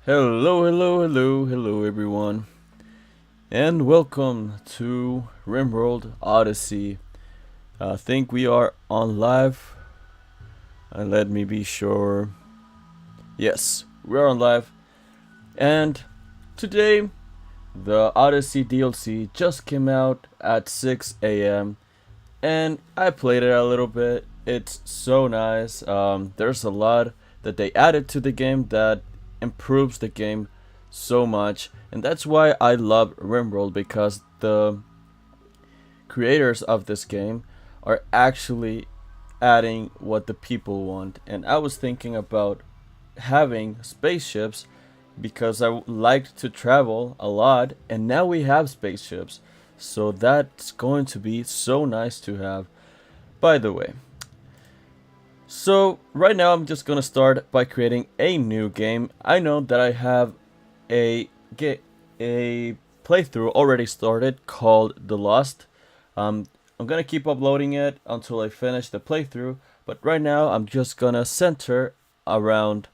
Hello everyone, and welcome to Rimworld Odyssey. I think we are on live, and let me be sure. Yes, we are on live, and today the Odyssey DLC just came out at 6 a.m. and I played it a little bit. It's so nice. There's a lot that they added to the game that improves the game so much, and that's why I love Rimworld, because the creators of this game are actually adding what the people want. And I was thinking about having spaceships because I liked to travel a lot, and now we have spaceships, so that's going to be so nice to have. By the way, so right now I'm just gonna start by creating a new game. I know that I have a a playthrough already started called The Lost. I'm gonna keep uploading it until I finish the playthrough, but right now I'm just gonna center around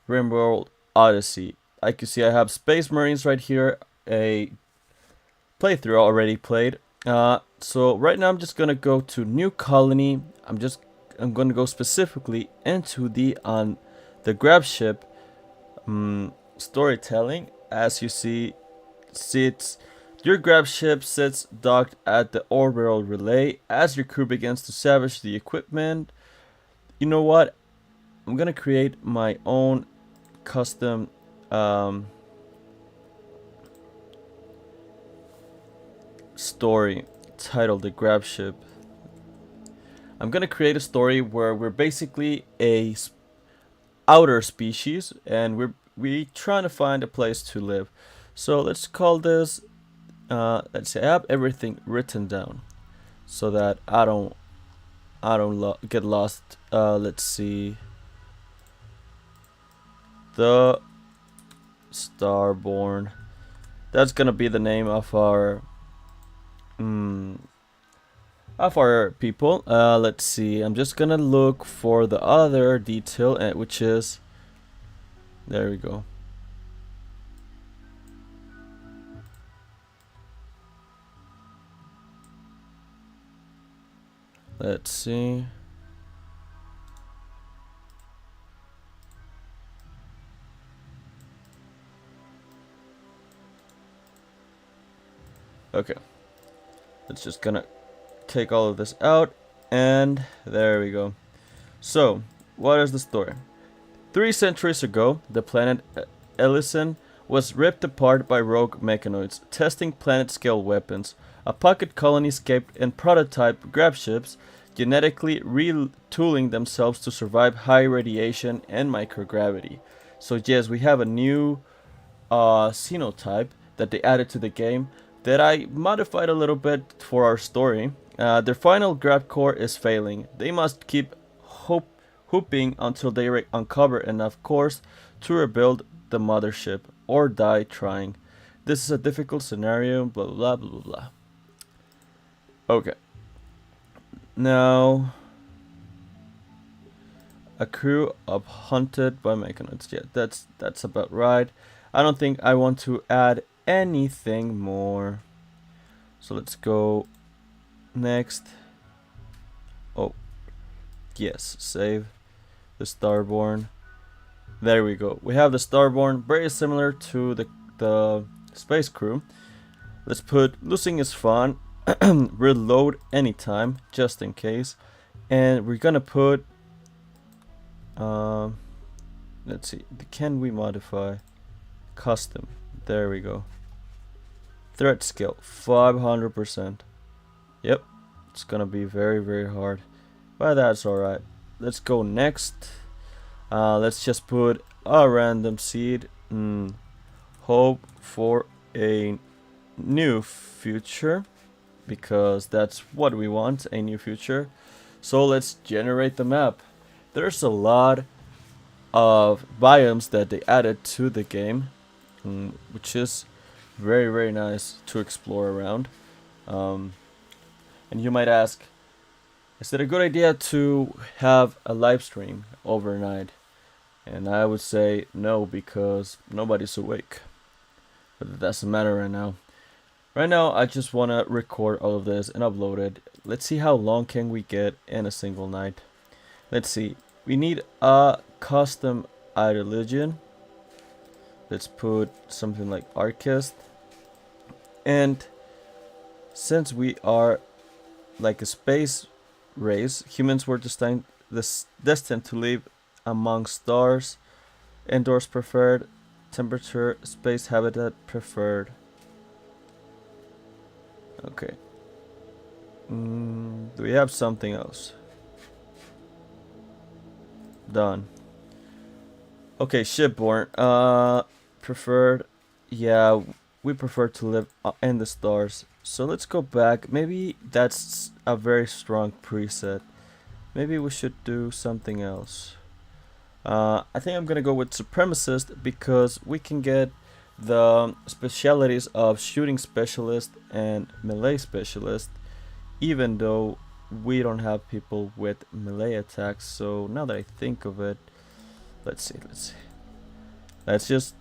Rimworld Odyssey. I can see I have Space Marines right here, a playthrough already played. So right now I'm just gonna go to New Colony. I'm gonna go specifically into the grab ship storytelling. As you see, sits your grab ship sits docked at the orbital relay as your crew begins to salvage the equipment. You know what? I'm gonna create my own custom story titled The Grab Ship. I'm gonna create a story where we're basically a outer species and we trying to find a place to live. So let's call this. Let's say I have everything written down so that I don't get lost. Let's see. The Starborn. That's gonna be the name of our people. Let's see. I'm just gonna look for the other detail, which is, there we go. Let's see. Okay. It's just gonna take all of this out, and there we go. So, what is the story? 3 centuries ago, the planet Ellison was ripped apart by rogue mechanoids testing planet-scale weapons. A pocket colony escaped in prototype grab ships, genetically retooling themselves to survive high radiation and microgravity. So yes, we have a new xenotype that they added to the game that I modified a little bit for our story. Their final grab core is failing. They must keep hooping until they uncover enough cores to rebuild the mothership or die trying. This is a difficult scenario, blah blah blah blah blah. Okay. Now, a crew of hunted by mechanoids. Yeah, that's about right. I don't think I want to add anything more. So let's go next. Oh, yes, save the Starborn. There we go. We have the Starborn, very similar to the space crew. Let's put losing is fun. Reload anytime, just in case. And we're gonna put let's see, can we modify custom? There we go. Threat skill 500%. Yep, it's gonna be very hard, but that's alright. Let's go next. Let's just put a random seed. Hope for a new future, because that's what we want, a new future. So let's generate the map. There's a lot of biomes that they added to the game, which is very nice to explore around. And you might ask, is it a good idea to have a live stream overnight? And I would say no because nobody's awake. But it doesn't matter right now. Right now, I just want to record all of this and upload it. Let's see how long can we get in a single night. Let's see. We need a custom religion. Let's put something like Archist. And since we are like a space race, humans were destined to live among stars. Indoors preferred. Temperature, space habitat preferred. Okay. Do we have something else? Done. Okay, shipborne. Preferred. Yeah, we prefer to live in the stars. So let's go back. Maybe that's a very strong preset. Maybe we should do something else. I think I'm gonna go with supremacist because we can get the specialities of shooting specialist and melee specialist, even though we don't have people with melee attacks. So now that I think of it, let's see. Let's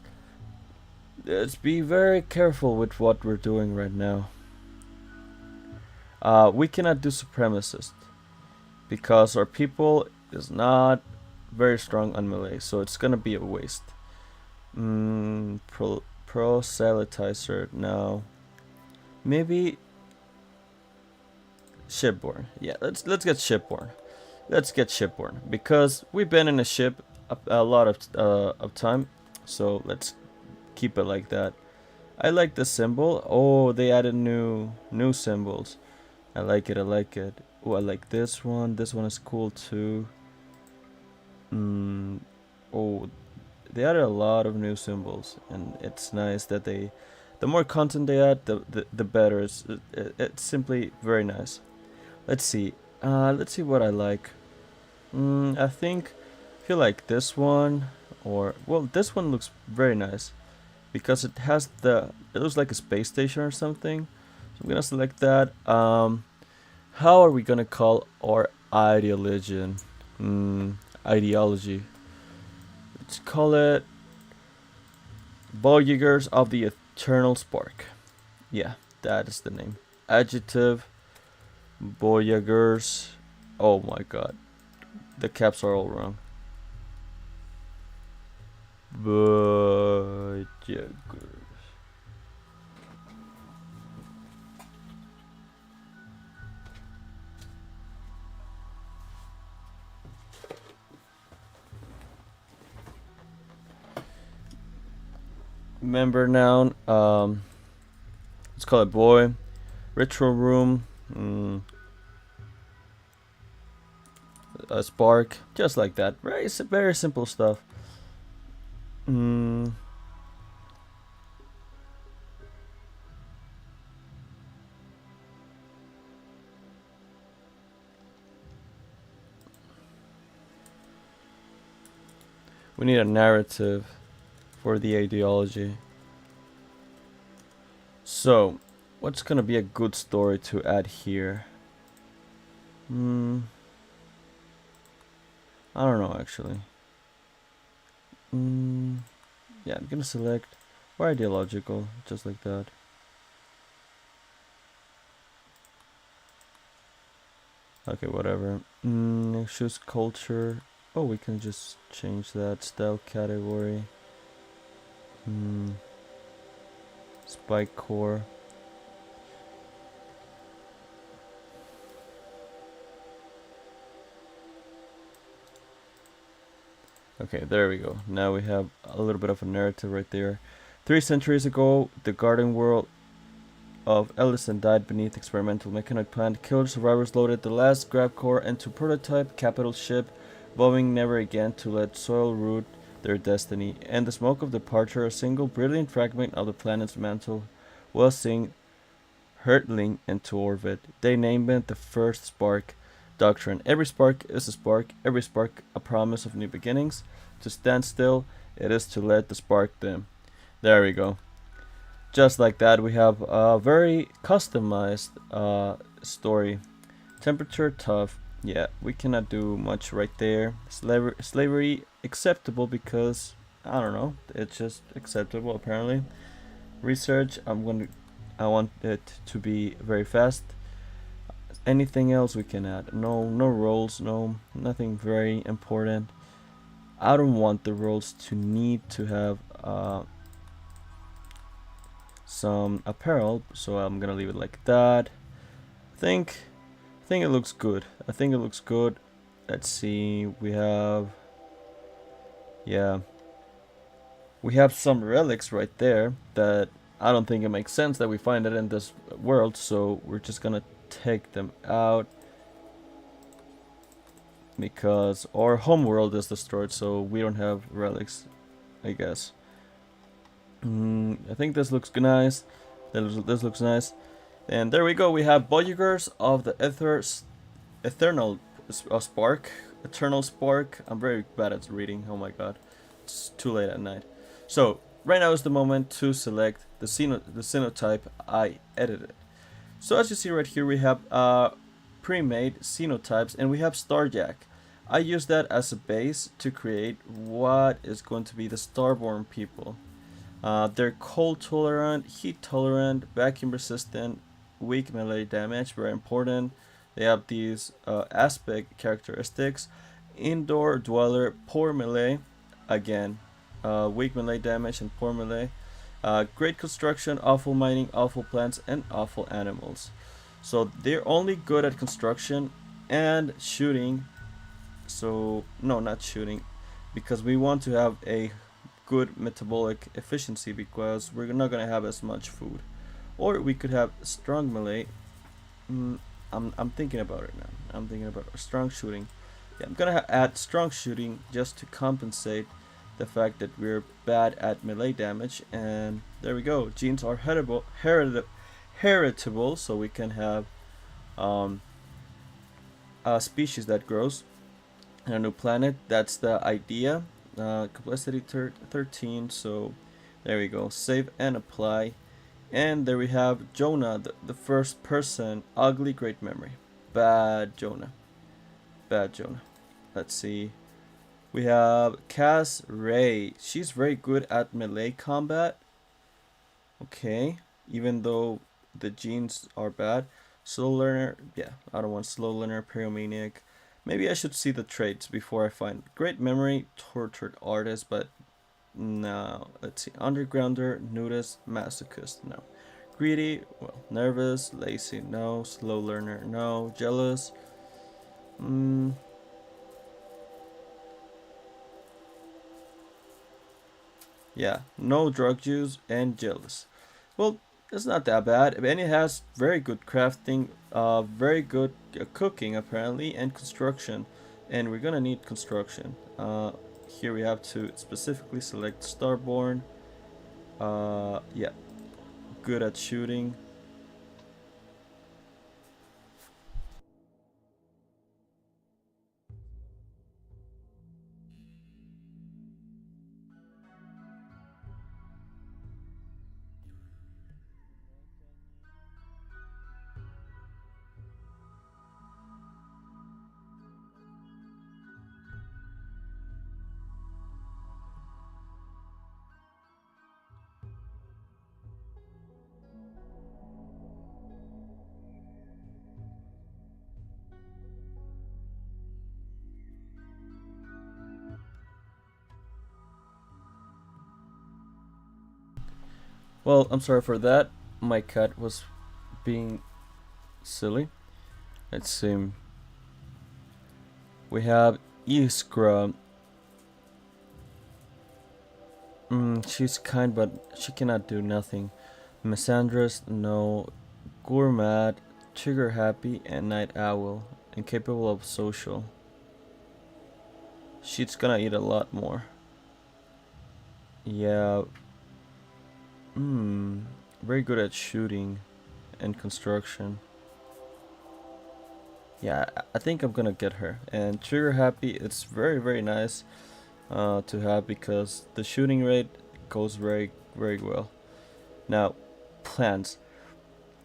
be very careful with what we're doing right now. We cannot do supremacist because our people is not very strong on melee, so it's gonna be a waste. Proselytizer, no. Maybe shipborne. Yeah, let's get shipborne. Let's get shipborne because we've been in a ship a lot of time, so let's keep it like that. I like the symbol. Oh, they added new symbols. I like it. Oh, I like this one. This one is cool too. Oh, they added a lot of new symbols, and it's nice that the more content they add, the better. It's simply very nice. Let's see. Let's see what I like. I feel like this one, or well, this one looks very nice because it looks like a space station or something. So I'm gonna select that. How are we gonna call our ideology? Ideology. Let's call it Voyagers of the Eternal Spark. Yeah, that is the name. Adjective. Voyagers. Oh my god. The caps are all wrong. Voyagers. Member noun. Let's call it boy. Ritual room. A spark, just like that. Very simple stuff. We need a narrative for the ideology. So, what's gonna be a good story to add here? I don't know actually. Yeah, I'm gonna select or ideological, just like that. Okay, whatever. Choose culture. Oh, we can just change that. Style category. Spike core. Okay, there we go. Now we have a little bit of a narrative right there. 3 centuries ago, the garden world of Ellison died beneath experimental mechanoid plant. Killer survivors loaded the last grab core into prototype capital ship, vowing never again to let soil root their destiny. In the smoke of departure, a single brilliant fragment of the planet's mantle was seen hurtling into orbit. They named it the first spark doctrine. Every spark is a spark, every spark a promise of new beginnings. To stand still, it is to let the spark dim. There we go. Just like that, we have a very customized story. Temperature tough. Yeah, we cannot do much right there. Slavery acceptable because I don't know. It's just acceptable apparently. Research. I want it to be very fast. Anything else we can add? No, no roles. No, nothing very important. I don't want the roles to need to have some apparel, so I'm gonna leave it like that. I think it looks good. I think it looks good. Let's see. We have, yeah, we have some relics right there that I don't think it makes sense that we find it in this world, so we're just gonna take them out because our home world is destroyed, so we don't have relics, I guess. I think this looks nice. This looks nice. And there we go. We have Voyagers of the Eternal Spark. Eternal Spark. I'm very bad at reading. Oh my god. It's too late at night. So, right now is the moment to select the xenotype I edited. So as you see right here, we have pre-made xenotypes and we have Starjack. I use that as a base to create what is going to be the Starborn people. They're cold tolerant, heat tolerant, vacuum resistant, weak melee damage, very important. They have these aspect characteristics. Indoor dweller, poor melee, again, weak melee damage and poor melee. Great construction, awful mining, awful plants, and awful animals. So they're only good at construction and shooting. So, no, not shooting, because we want to have a good metabolic efficiency because we're not gonna have as much food. Or we could have strong melee. I'm thinking about it now. I'm thinking about strong shooting. Yeah, I'm gonna add strong shooting just to compensate the fact that we're bad at melee damage. And there we go. Genes are heritable, so we can have a species that grows in a new planet. That's the idea. Complexity 13. So there we go. Save and apply. And there we have Jonah, the first person, ugly, great memory. Bad Jonah. Bad Jonah. Let's see. We have Cass Ray. She's very good at melee combat. Okay. Even though the genes are bad. Slow learner. Yeah, I don't want slow learner, pyromaniac. Maybe I should see the traits before I find great memory, tortured artist, but no. Let's see. Undergrounder, nudist, masochist. No. Greedy. Well, nervous, lazy. No. Slow learner. No. Jealous. Yeah. No drug use and jealous. Well, it's not that bad. And it has very good crafting, very good cooking apparently, and construction. And we're gonna need construction. Here we have to specifically select Starborn. Yeah, good at shooting. Well, I'm sorry for that. My cat was being silly. Let's see. We have Iskra. She's kind, but she cannot do nothing. Misandrous, no. Gourmand, trigger happy, and night owl. Incapable of social. She's gonna eat a lot more. Yeah. Very good at shooting and construction. Yeah, I think I'm gonna get her. And trigger happy, it's very, very nice to have because the shooting rate goes very, very well. Now, plants.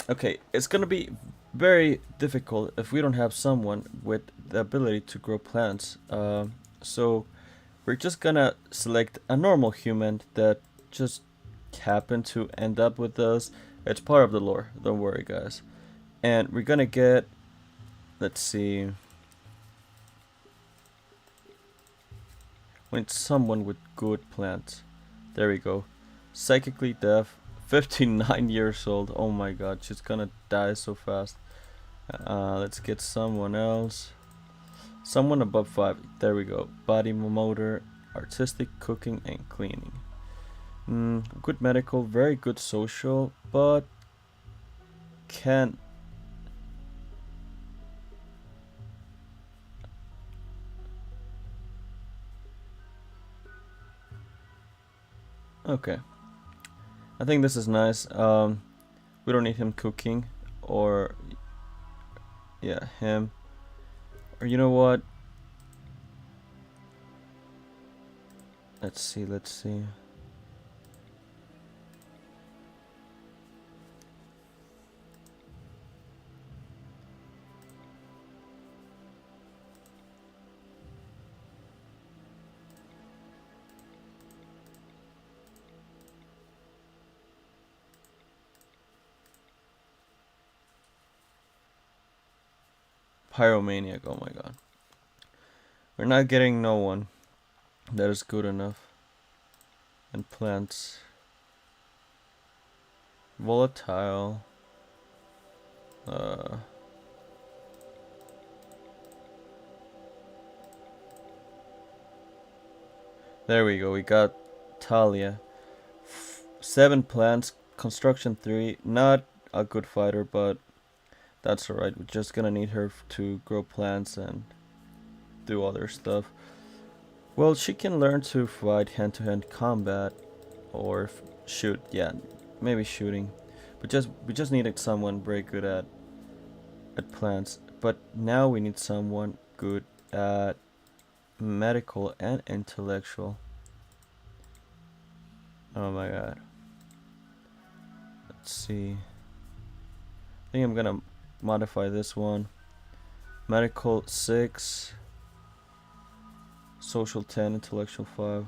Okay, it's gonna be very difficult if we don't have someone with the ability to grow plants. So we're just gonna select a normal human that just happened to end up with us. It's part of the lore, don't worry guys. And we're gonna get, let's see, we need someone with good plants. There we go. Psychically deaf, 59 years old. Oh my god, she's gonna die so fast. Let's get someone else. Someone above 5. There we go. Body motor, artistic, cooking, and cleaning. Good medical, very good social, but can. Okay. I think this is nice. We don't need him cooking, or yeah, him. Or you know what? Let's see, let's see. Pyromaniac, oh my god. We're not getting no one that is good enough. And plants. Volatile. There we go, we got Talia. 7 plants, construction 3, not a good fighter, but that's alright. We're just gonna need her to grow plants and do other stuff. Well, she can learn to fight hand-to-hand combat or shoot. Yeah, maybe shooting. But we just needed someone very good at plants. But now we need someone good at medical and intellectual. Oh my god. Let's see. I think I'm gonna modify this one. Medical 6, social 10, intellectual 5.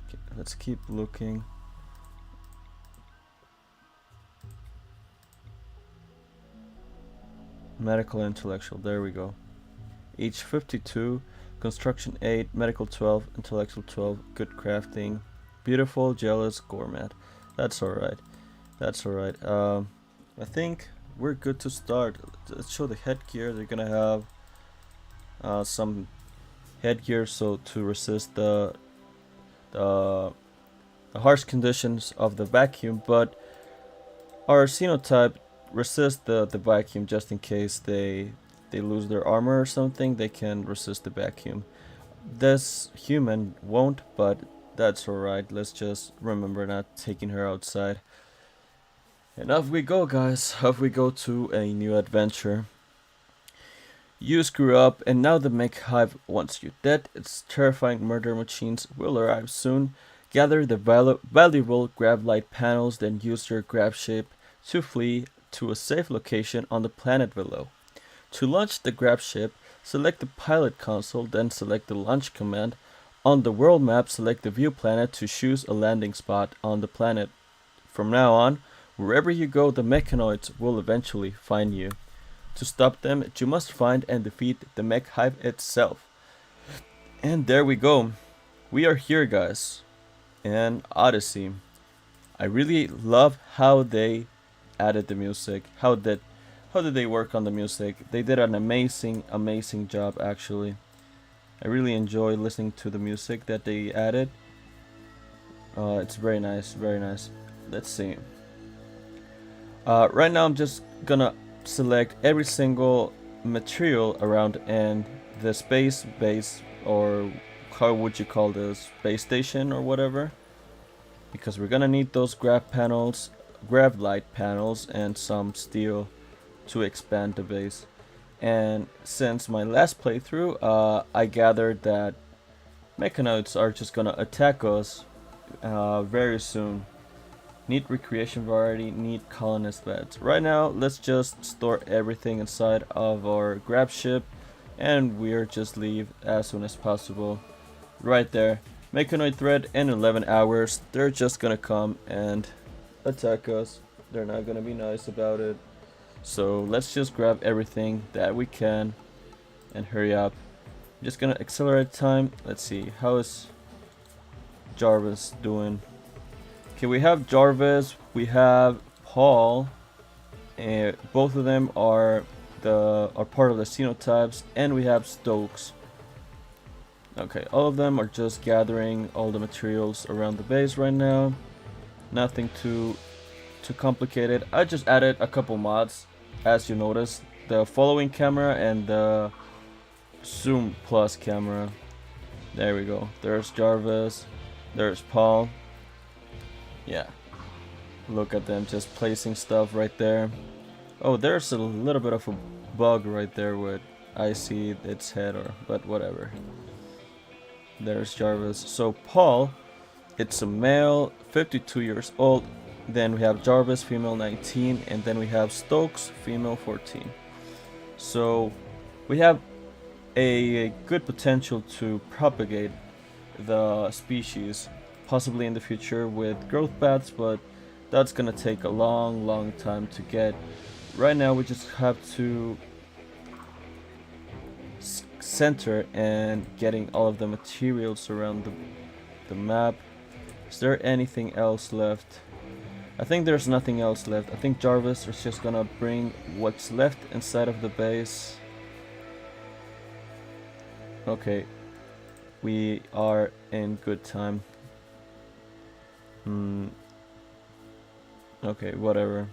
Okay, let's keep looking. Medical, intellectual, there we go. Each 52, construction 8, medical 12, intellectual 12, good crafting, beautiful, jealous, gourmet. That's alright. That's alright. I think we're good to start. Let's show the headgear. They're gonna have some headgear so to resist the harsh conditions of the vacuum, but our xenotype resists the vacuum just in case they lose their armor or something. They can resist the vacuum. This human won't, but that's alright. Let's just remember not taking her outside. And off we go, guys. Off we go to a new adventure. You screw up, and now the mech hive wants you dead. Its terrifying murder machines will arrive soon. Gather the valuable grab light panels, then use your grab ship to flee to a safe location on the planet below. To launch the grab ship, select the pilot console, then select the launch command. On the world map, select the view planet to choose a landing spot on the planet. From now on, wherever you go, the mechanoids will eventually find you. To stop them, you must find and defeat the mech hive itself. And there we go. We are here, guys, in Odyssey. I really love how they added the music. How did they work on the music? They did an amazing job, actually. I really enjoy listening to the music that they added. It's very nice, very nice. Let's see. Right now I'm just gonna select every single material around in the space base, or how would you call this, space station or whatever, because we're gonna need those grab light panels and some steel to expand the base. And since my last playthrough, I gathered that mechanoids are just gonna attack us very soon. Need recreation variety, need colonist beds. Right now, let's just store everything inside of our grab ship, and we'll just leave as soon as possible. Right there. Mechanoid threat in 11 hours. They're just gonna come and attack us. They're not gonna be nice about it. So let's just grab everything that we can and hurry up. I'm just gonna accelerate time. Let's see, how is Jarvis doing? Okay, we have Jarvis, we have Paul, and both of them are part of the Xenotypes, and we have Stokes. Okay, all of them are just gathering all the materials around the base right now. Nothing too complicated. I just added a couple mods, as you notice, the following camera and the zoom plus camera. There we go. There's Jarvis, there's Paul. Yeah, look at them just placing stuff right there. Oh, there's a little bit of a bug right there with I see its head, but whatever. There's Jarvis. So Paul, it's a male, 52 years old. Then we have Jarvis, female, 19, and then we have Stokes, female, 14. So we have a good potential to propagate the species, possibly in the future with growth paths, but that's gonna take a long time to get. Right now we just have to center and getting all of the materials around the map. Is there anything else left? I think there's nothing else left. I think Jarvis is just gonna bring what's left inside of the base. Okay, we are in good time. Okay, whatever.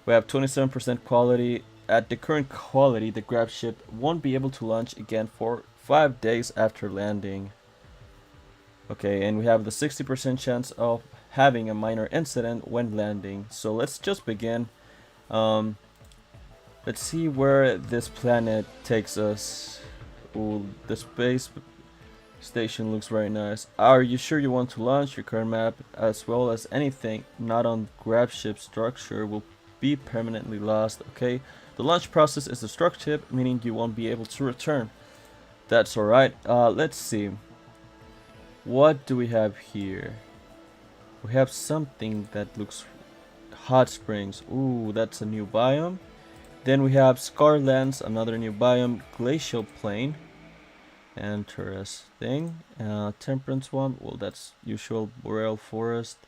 We have 27% quality. At the current quality, the grab ship won't be able to launch again for 5 days after landing. Okay, and we have the 60% chance of having a minor incident when landing. So let's just begin. Let's see where this planet takes us. Ooh, the space station looks very nice. Are you sure you want to launch? Your current map, as well as anything not on grab ship structure, will be permanently lost. Okay, the launch process is destructive, meaning you won't be able to return. That's alright. Let's see. What do we have here? We have something that looks hot springs. Ooh, that's a new biome. Then we have Scarlands, another new biome, glacial plain. Interesting. Temperance swamp. Well, that's usual boreal forest.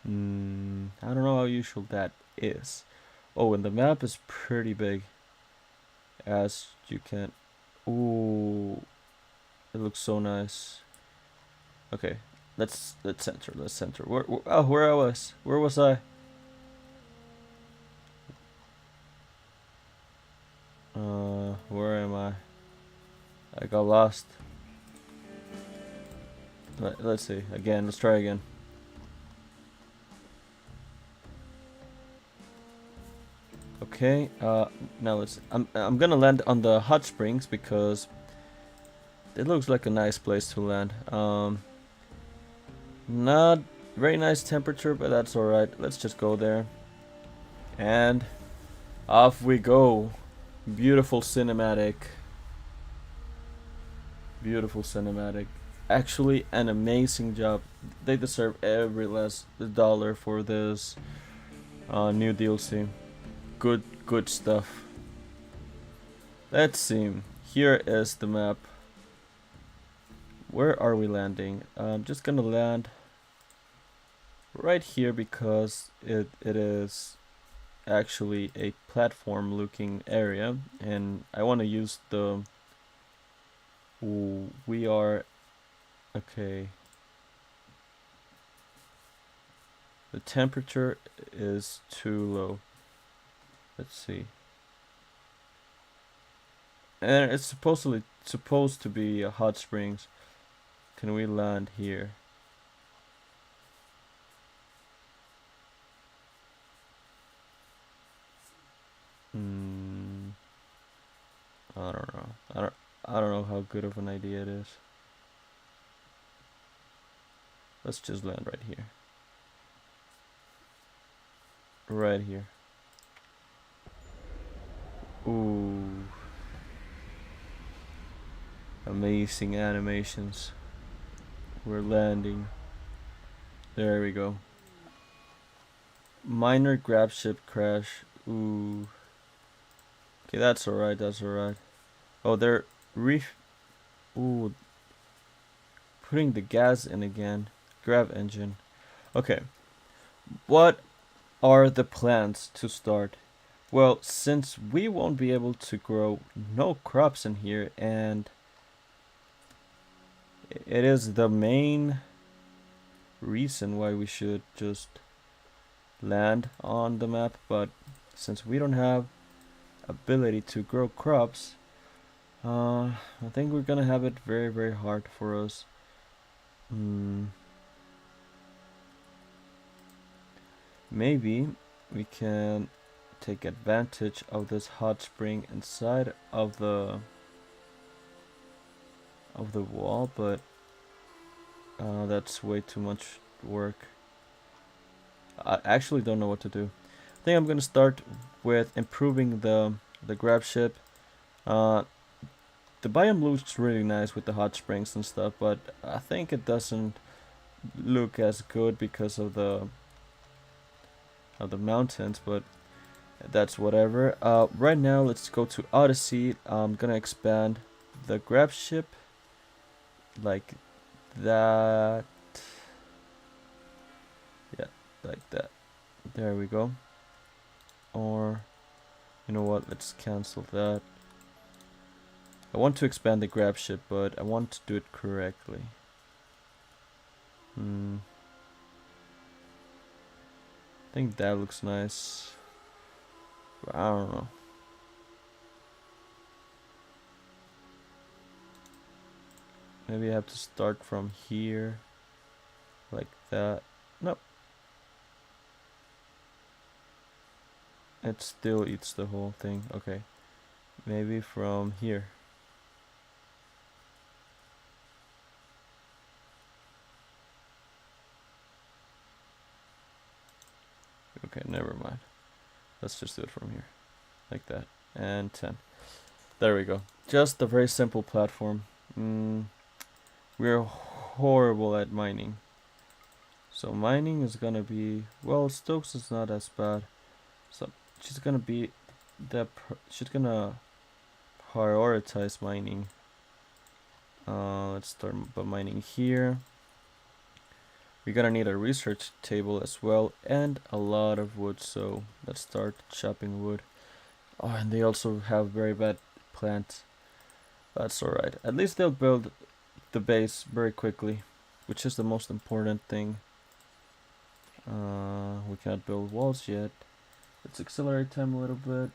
I don't know how usual that is. Oh, and the map is pretty big, as you can. Ooh, it looks so nice. Okay, let's center. Let's center. Where was I? Where am I? I got lost. Let's see again. Let's try again. Okay. Now let's. I'm gonna land on the hot springs because it looks like a nice place to land. Not very nice temperature, but that's alright. Let's just go there. And off we go. Beautiful cinematic. Beautiful cinematic. Actually, an amazing job. They deserve every last dollar for this new DLC. Good stuff. Let's see. Here is the map. Where are we landing? I'm just gonna land right here because it is actually a platform looking area, and I want to use the we are okay. The temperature is too low. Let's see. And it's supposed to be a hot springs. Can we land here? I don't know. I don't know how good of an idea it is. Let's just land right here. right here. Ooh. Amazing animations. We're landing. There we go. Minor grab ship crash. Ooh. Okay, that's alright, that's alright. Oh, they're Ooh. Putting the gas in again. Grab engine. Okay. What are the plans to start? Well, since we won't be able to grow no crops in here, and it is the main reason why we should just land on the map, but since we don't have ability to grow crops, I think we're gonna have it very, very hard for us. Maybe we can take advantage of this hot spring inside of the wall, but that's way too much work. I actually don't know what to do. I think I'm gonna start with improving the grab ship. The biome looks really nice with the hot springs and stuff, but I think it doesn't look as good because of the mountains, but that's whatever. Right now, let's go to Odyssey. I'm gonna expand the grab ship like that. Yeah, like that. There we go. Or, you know what? Let's cancel that. I want to expand the grab ship, but I want to do it correctly. I think that looks nice. But I don't know. Maybe I have to start from here. Like that. Nope. It still eats the whole thing. Okay. Maybe from here. Okay, never mind. Let's just do it from here. Like that. And 10. There we go. Just a very simple platform. We're horrible at mining. So mining is gonna be... Well, Stokes is not as bad. So she's gonna be... she's gonna prioritize mining. Let's start by mining here. We're gonna need a research table as well, and a lot of wood, so let's start chopping wood. Oh, and they also have very bad plants. That's alright. At least they'll build the base very quickly, which is the most important thing. We can't build walls yet. Let's accelerate time a little bit.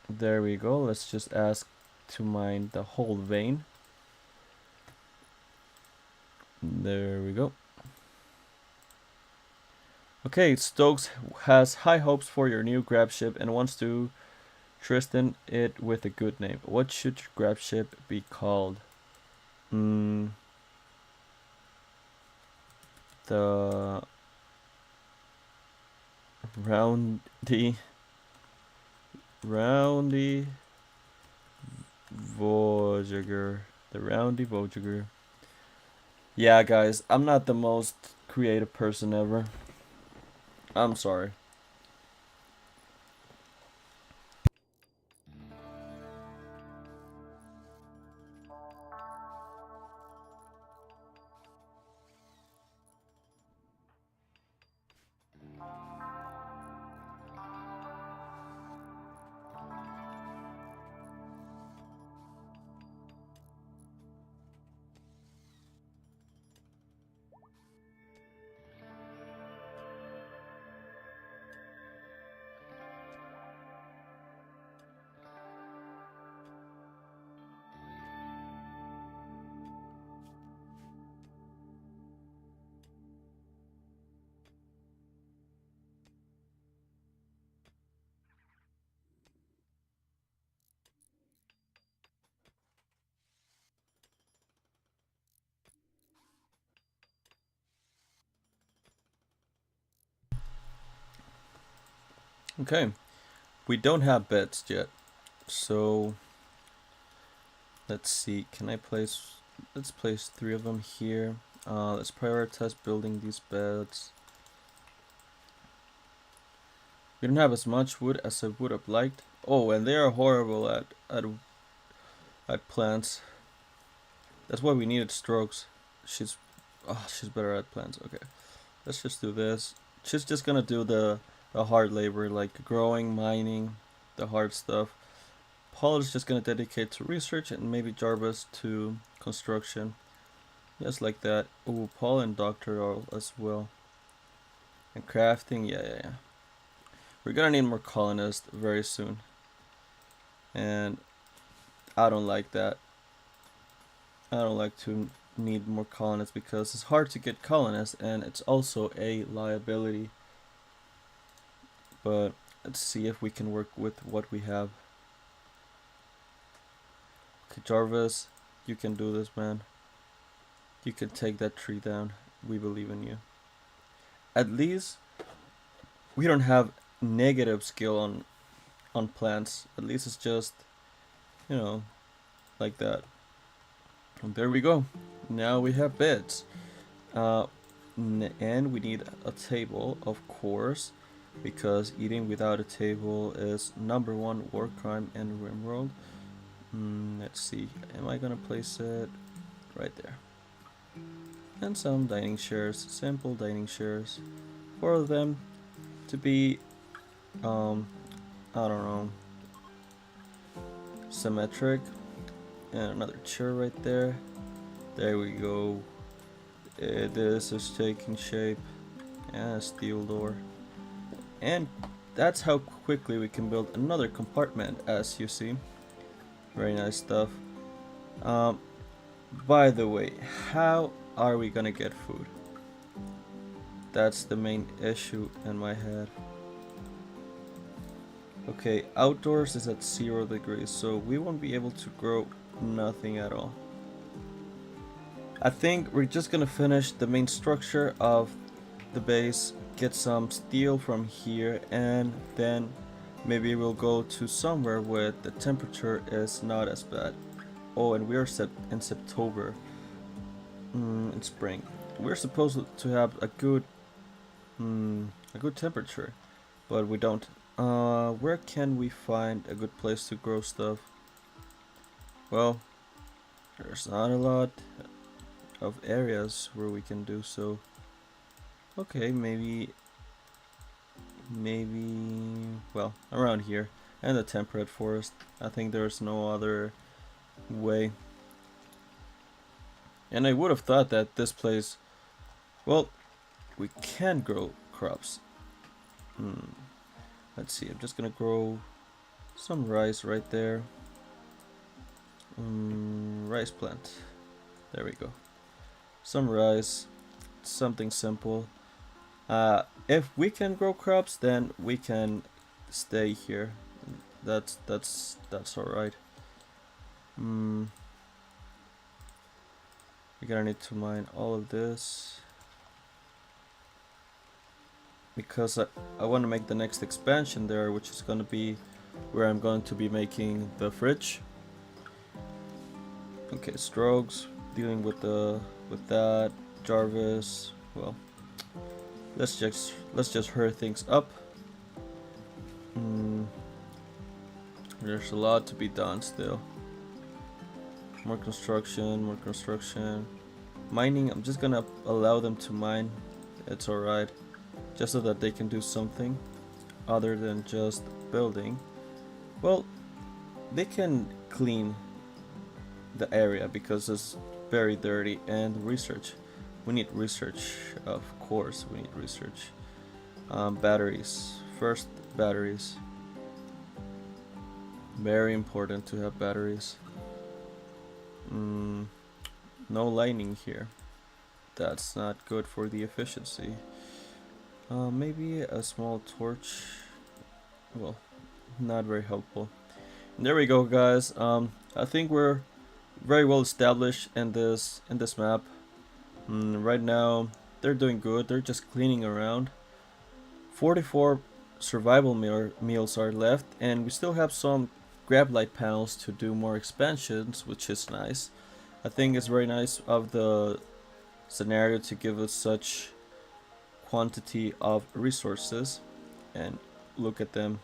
There we go. Let's just ask to mine the whole vein. There we go. Okay, Stokes has high hopes for your new grab ship and wants to Tristan it with a good name. What should your grab ship be called? The Roundy Voyager. The Roundy Voyager. Yeah, guys, I'm not the most creative person ever. I'm sorry. Okay, we don't have beds yet, so let's see. Can I place? Let's place 3 of them here. Let's prioritize building these beds. We don't have as much wood as I would have liked. Oh, and they are horrible at plants. That's why we needed strokes. She's she's better at plants. Okay, let's just do this. She's just gonna do the hard labor, like growing, mining, the hard stuff. Paul is just gonna dedicate to research, and maybe Jarvis to construction. Just like that. Oh, Paul and Doctor are as well. And crafting, yeah. We're gonna need more colonists very soon. And I don't like that. I don't like to need more colonists because it's hard to get colonists and it's also a liability. But let's see if we can work with what we have. Okay, Jarvis, you can do this, man. You can take that tree down. We believe in you. At least we don't have negative skill on plants. At least it's just, you know, like that. And there we go. Now we have beds. And we need a table, of course, because eating without a table is #1 war crime in Rimworld. Let's see. Am I gonna place it right there? And some dining chairs, simple dining chairs, 4 of them to be, I don't know, symmetric. And another chair right there. There we go. This is taking shape. And a steel door. And that's how quickly we can build another compartment, as you see. Very nice stuff. By the way, how are we gonna get food? That's the main issue in my head. Okay, outdoors is at 0 degrees, so we won't be able to grow nothing at all. I think we're just gonna finish the main structure of the base, get some steel from here, and then maybe we'll go to somewhere where the temperature is not as bad. Oh, and we're set in September. In spring. We're supposed to have a good temperature, but we don't. Where can we find a good place to grow stuff? Well, there's not a lot of areas where we can do so. Okay, maybe, well, around here. And the temperate forest. I think there's no other way. And I would have thought that this place, well, we can grow crops. Let's see, I'm just gonna grow some rice right there. Rice plant. There we go. Some rice, something simple. If we can grow crops, then we can stay here. That's all right. We're gonna need to mine all of this because I want to make the next expansion there, which is gonna be where I'm going to be making the fridge. Okay, Strokes dealing with that. Jarvis, well, let's just hurry things up. There's a lot to be done still. More construction. Mining, I'm just gonna allow them to mine. It's alright. Just so that they can do something other than just building. Well, they can clean the area because it's very dirty. And research. We need research, of course. We need research. Batteries. First, batteries. Very important to have batteries. No lighting here. That's not good for the efficiency. Maybe a small torch. Well, not very helpful. And there we go, guys. I think we're very well established in this map. Right now, they're doing good. They're just cleaning around. 44 survival meals are left, and we still have some grab light panels to do more expansions, which is nice. I think it's very nice of the scenario to give us such quantity of resources. And look at them,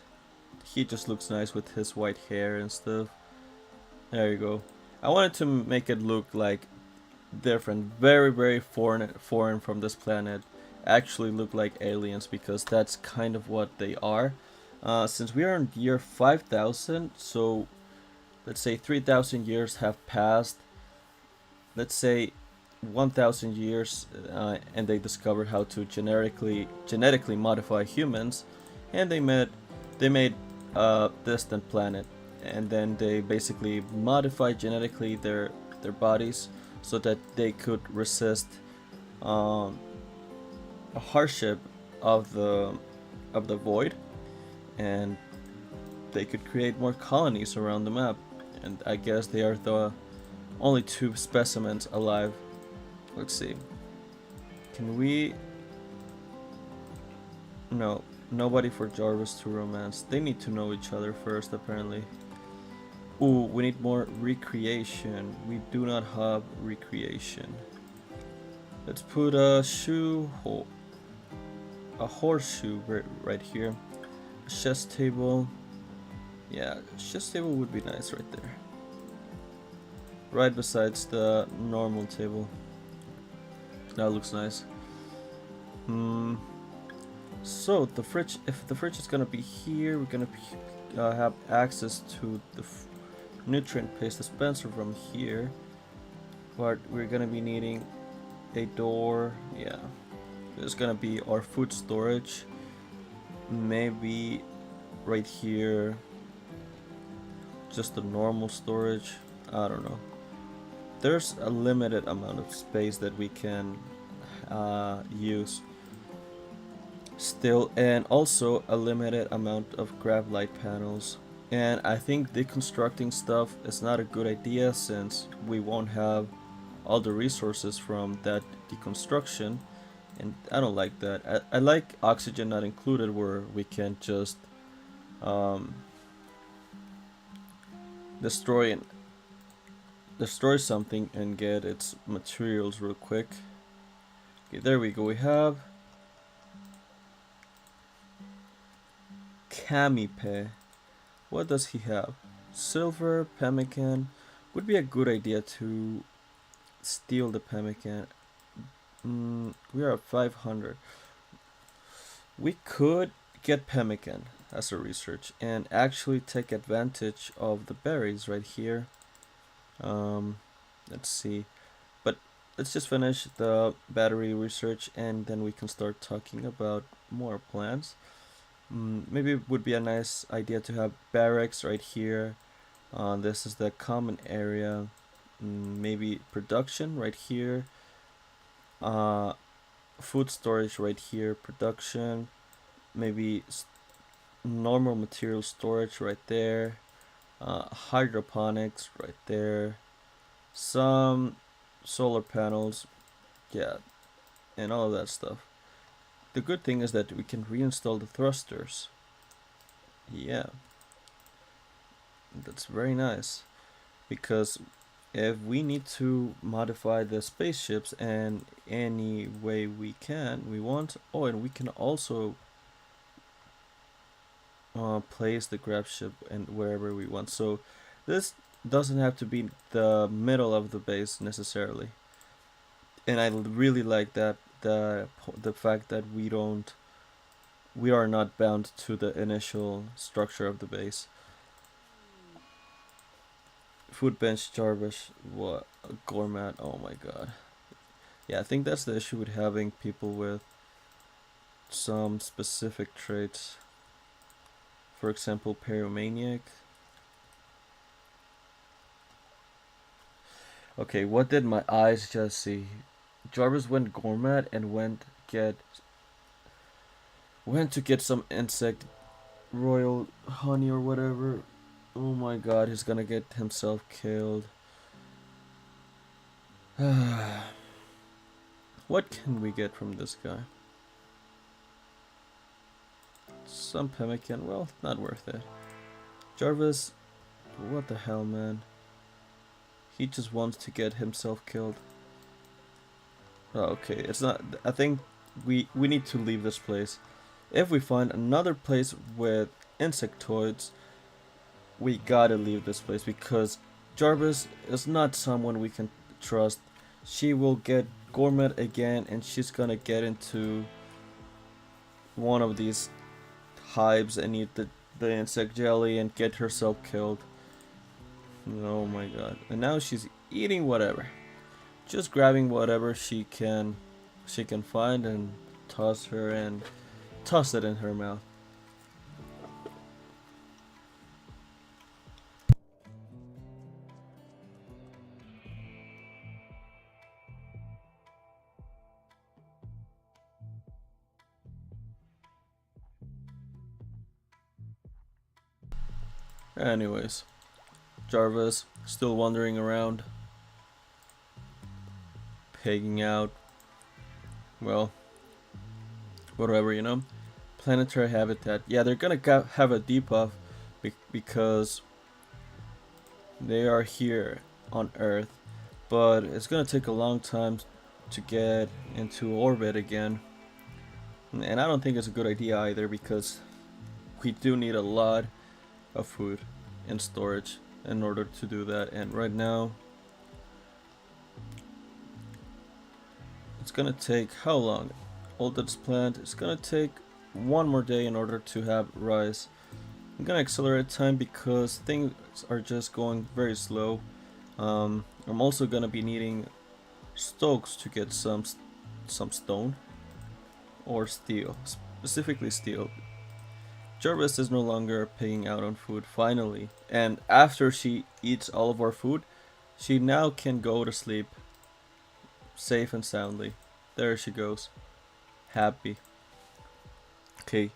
he just looks nice with his white hair and stuff. There you go. I wanted to make it look like different, very foreign from this planet, actually look like aliens, because that's kind of what they are. Since we are in year 5000, so let's say 3000 years have passed. Let's say 1000 years, and they discovered how to genetically modify humans, and they made a distant planet, and then they basically modified genetically their bodies so that they could resist a hardship of the void, and they could create more colonies around the map. And I guess they are the only two specimens alive. Let's see. Can we? No, nobody for Jarvis to romance. They need to know each other first, apparently. Ooh, we need more recreation. We do not have recreation. Let's put a horseshoe right here. A chess table. Yeah, chess table would be nice right there. Right besides the normal table. That looks nice. So the fridge, if the fridge is gonna be here, we're gonna have access to the nutrient paste dispenser from here. But we're gonna be needing a door. Yeah, there's gonna be our food storage. Maybe right here, just the normal storage. I don't know. There's a limited amount of space that we can use still, and also a limited amount of grab light panels. And I think deconstructing stuff is not a good idea, since we won't have all the resources from that deconstruction, and I don't like that. I like oxygen not included, where we can just destroy something and get its materials real quick. Okay, there we go. We have Kamipe. What does he have? Silver, pemmican. Would be a good idea to steal the pemmican. We are at 500. We could get pemmican as a research and actually take advantage of the berries right here. Let's see, but let's just finish the battery research, and then we can start talking about more plans. Maybe it would be a nice idea to have barracks right here. This is the common area. Maybe production right here. Food storage right here. Production. Maybe normal material storage right there. Hydroponics right there. Some solar panels. Yeah, and all of that stuff. The good thing is that we can reinstall the thrusters. Yeah, that's very nice, because if we need to modify the spaceships in any way we want. Oh, and we can also place the grab ship and wherever we want. So this doesn't have to be the middle of the base necessarily, and I really like that the fact that we are not bound to the initial structure of the base. Food bench, Jarvis, what a gourmet! Oh my god. Yeah, I think that's the issue with having people with some specific traits. For example, pyromaniac. Okay, what did my eyes just see? Jarvis went gourmet and went to get some insect royal honey or whatever. Oh my god, he's gonna get himself killed. What can we get from this guy? Some pemmican, well, not worth it. Jarvis, what the hell, man? He just wants to get himself killed. Oh, okay, it's not. I think we need to leave this place. If we find another place with insectoids, we gotta leave this place because Jarvis is not someone we can trust. She will get gourmet again and she's gonna get into one of these hives and eat the insect jelly and get herself killed. Oh my god. And now she's eating whatever. Just grabbing whatever she can find and toss it in her mouth. Anyways, Jarvis still wandering around, pegging out. Well, whatever, you know. Planetary habitat. Yeah, they're gonna have a debuff because they are here on Earth, but it's gonna take a long time to get into orbit again. And I don't think it's a good idea either because we do need a lot of food and storage in order to do that, and right now it's gonna take how long? All that's planned, it's gonna take one more day in order to have rice. I'm gonna accelerate time because things are just going very slow. I'm also gonna be needing stokes to get some stone or steel, specifically steel. Jarvis is no longer paying out on food finally, and after she eats all of our food, she now can go to sleep safe and soundly. There she goes, happy. Okay,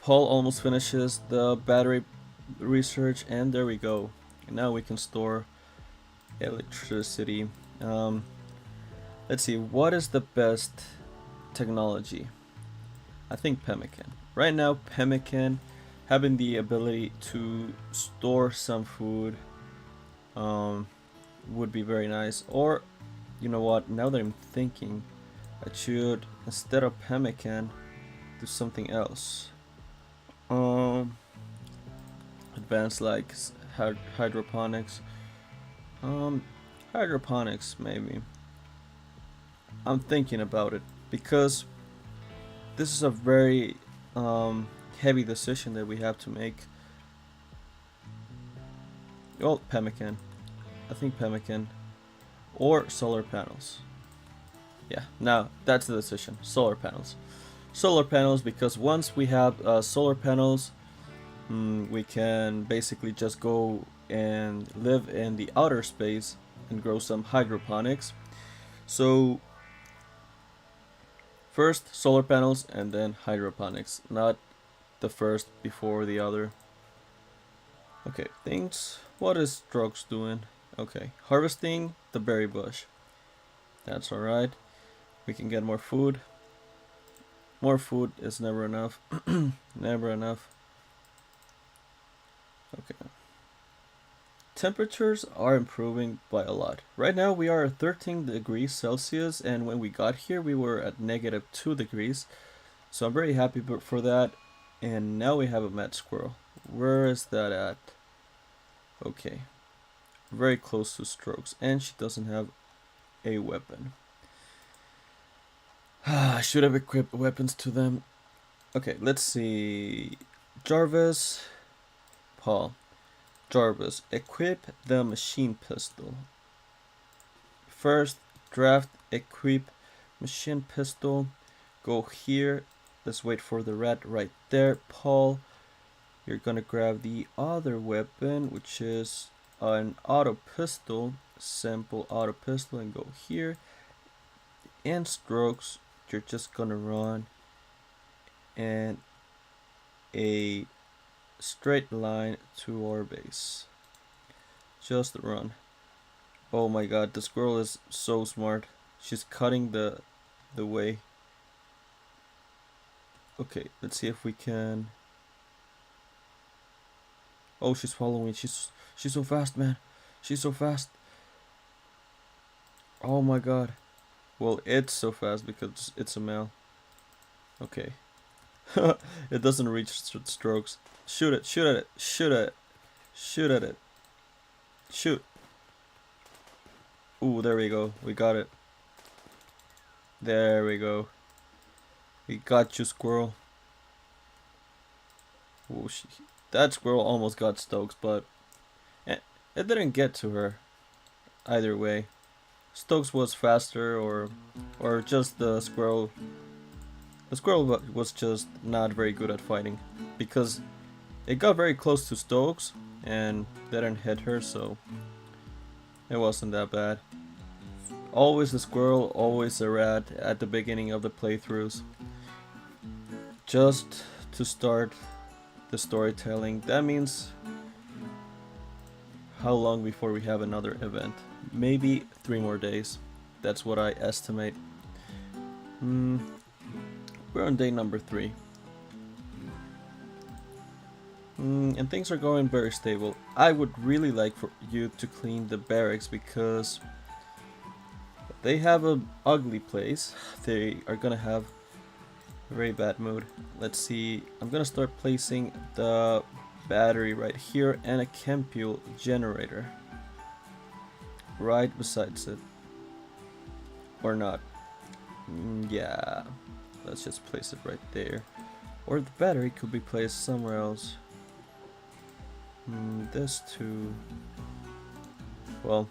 Paul almost finishes the battery research, and there we go. And now we can store electricity. Let's see, what is the best technology? I think pemmican. Right now, pemmican having the ability to store some food would be very nice. Or, you know what, now that I'm thinking, I should, instead of pemmican, do something else. Advanced like hydroponics. Hydroponics maybe. I'm thinking about it because this is a very heavy decision that we have to make. Well, pemmican. I think pemmican or solar panels. Yeah, now that's the decision. Solar panels. Solar panels, because once we have solar panels, we can basically just go and live in the outer space and grow some hydroponics. So first solar panels and then hydroponics, not the first before the other. Okay, things. What is Strokes doing? Okay, harvesting the berry bush. That's alright. We can get more food. More food is never enough. Never enough. Okay. Temperatures are improving by a lot. Right now we are at 13 degrees Celsius, and when we got here we were at -2 degrees. So I'm very happy for that. And now we have a mad squirrel. Where is that at? Okay. Very close to Strokes, and she doesn't have a weapon. I should have equipped weapons to them. Okay, let's see. Jarvis, Paul. Jarvis, equip the machine pistol. First, draft, equip machine pistol. Go here. Let's wait for the rat right there. Paul, you're gonna grab the other weapon, which is an auto pistol, simple auto pistol, and go here. And Strokes, you're just gonna run and a straight line to our base. Just run. Oh my god, this girl is so smart. She's cutting the way. Okay, let's see if we can Oh, she's following me. She's so fast, man. She's so fast. Oh my god. Well, it's so fast because it's a male. Okay. It doesn't reach strokes. Shoot it, shoot at it, shoot at it, shoot at it. Shoot. Ooh, there we go. We got it. There we go. We got you, squirrel. Ooh, that squirrel almost got Stokes, but it didn't get to her. Either way, Stokes was faster, or just the squirrel. The squirrel was just not very good at fighting, because it got very close to Stokes and didn't hit her, so it wasn't that bad. Always the squirrel, always a rat at the beginning of the playthroughs. Just to start the storytelling. That means how long before we have another event? Maybe 3 more days. That's what I estimate. We're on day number 3. And things are going very stable. I would really like for you to clean the barracks because they have an ugly place. They are gonna have a very bad mood. Let's see. I'm gonna start placing the battery right here and a chem fuel generator right besides it. Or not. Yeah. Let's just place it right there. Or the battery could be placed somewhere else. This too. Well,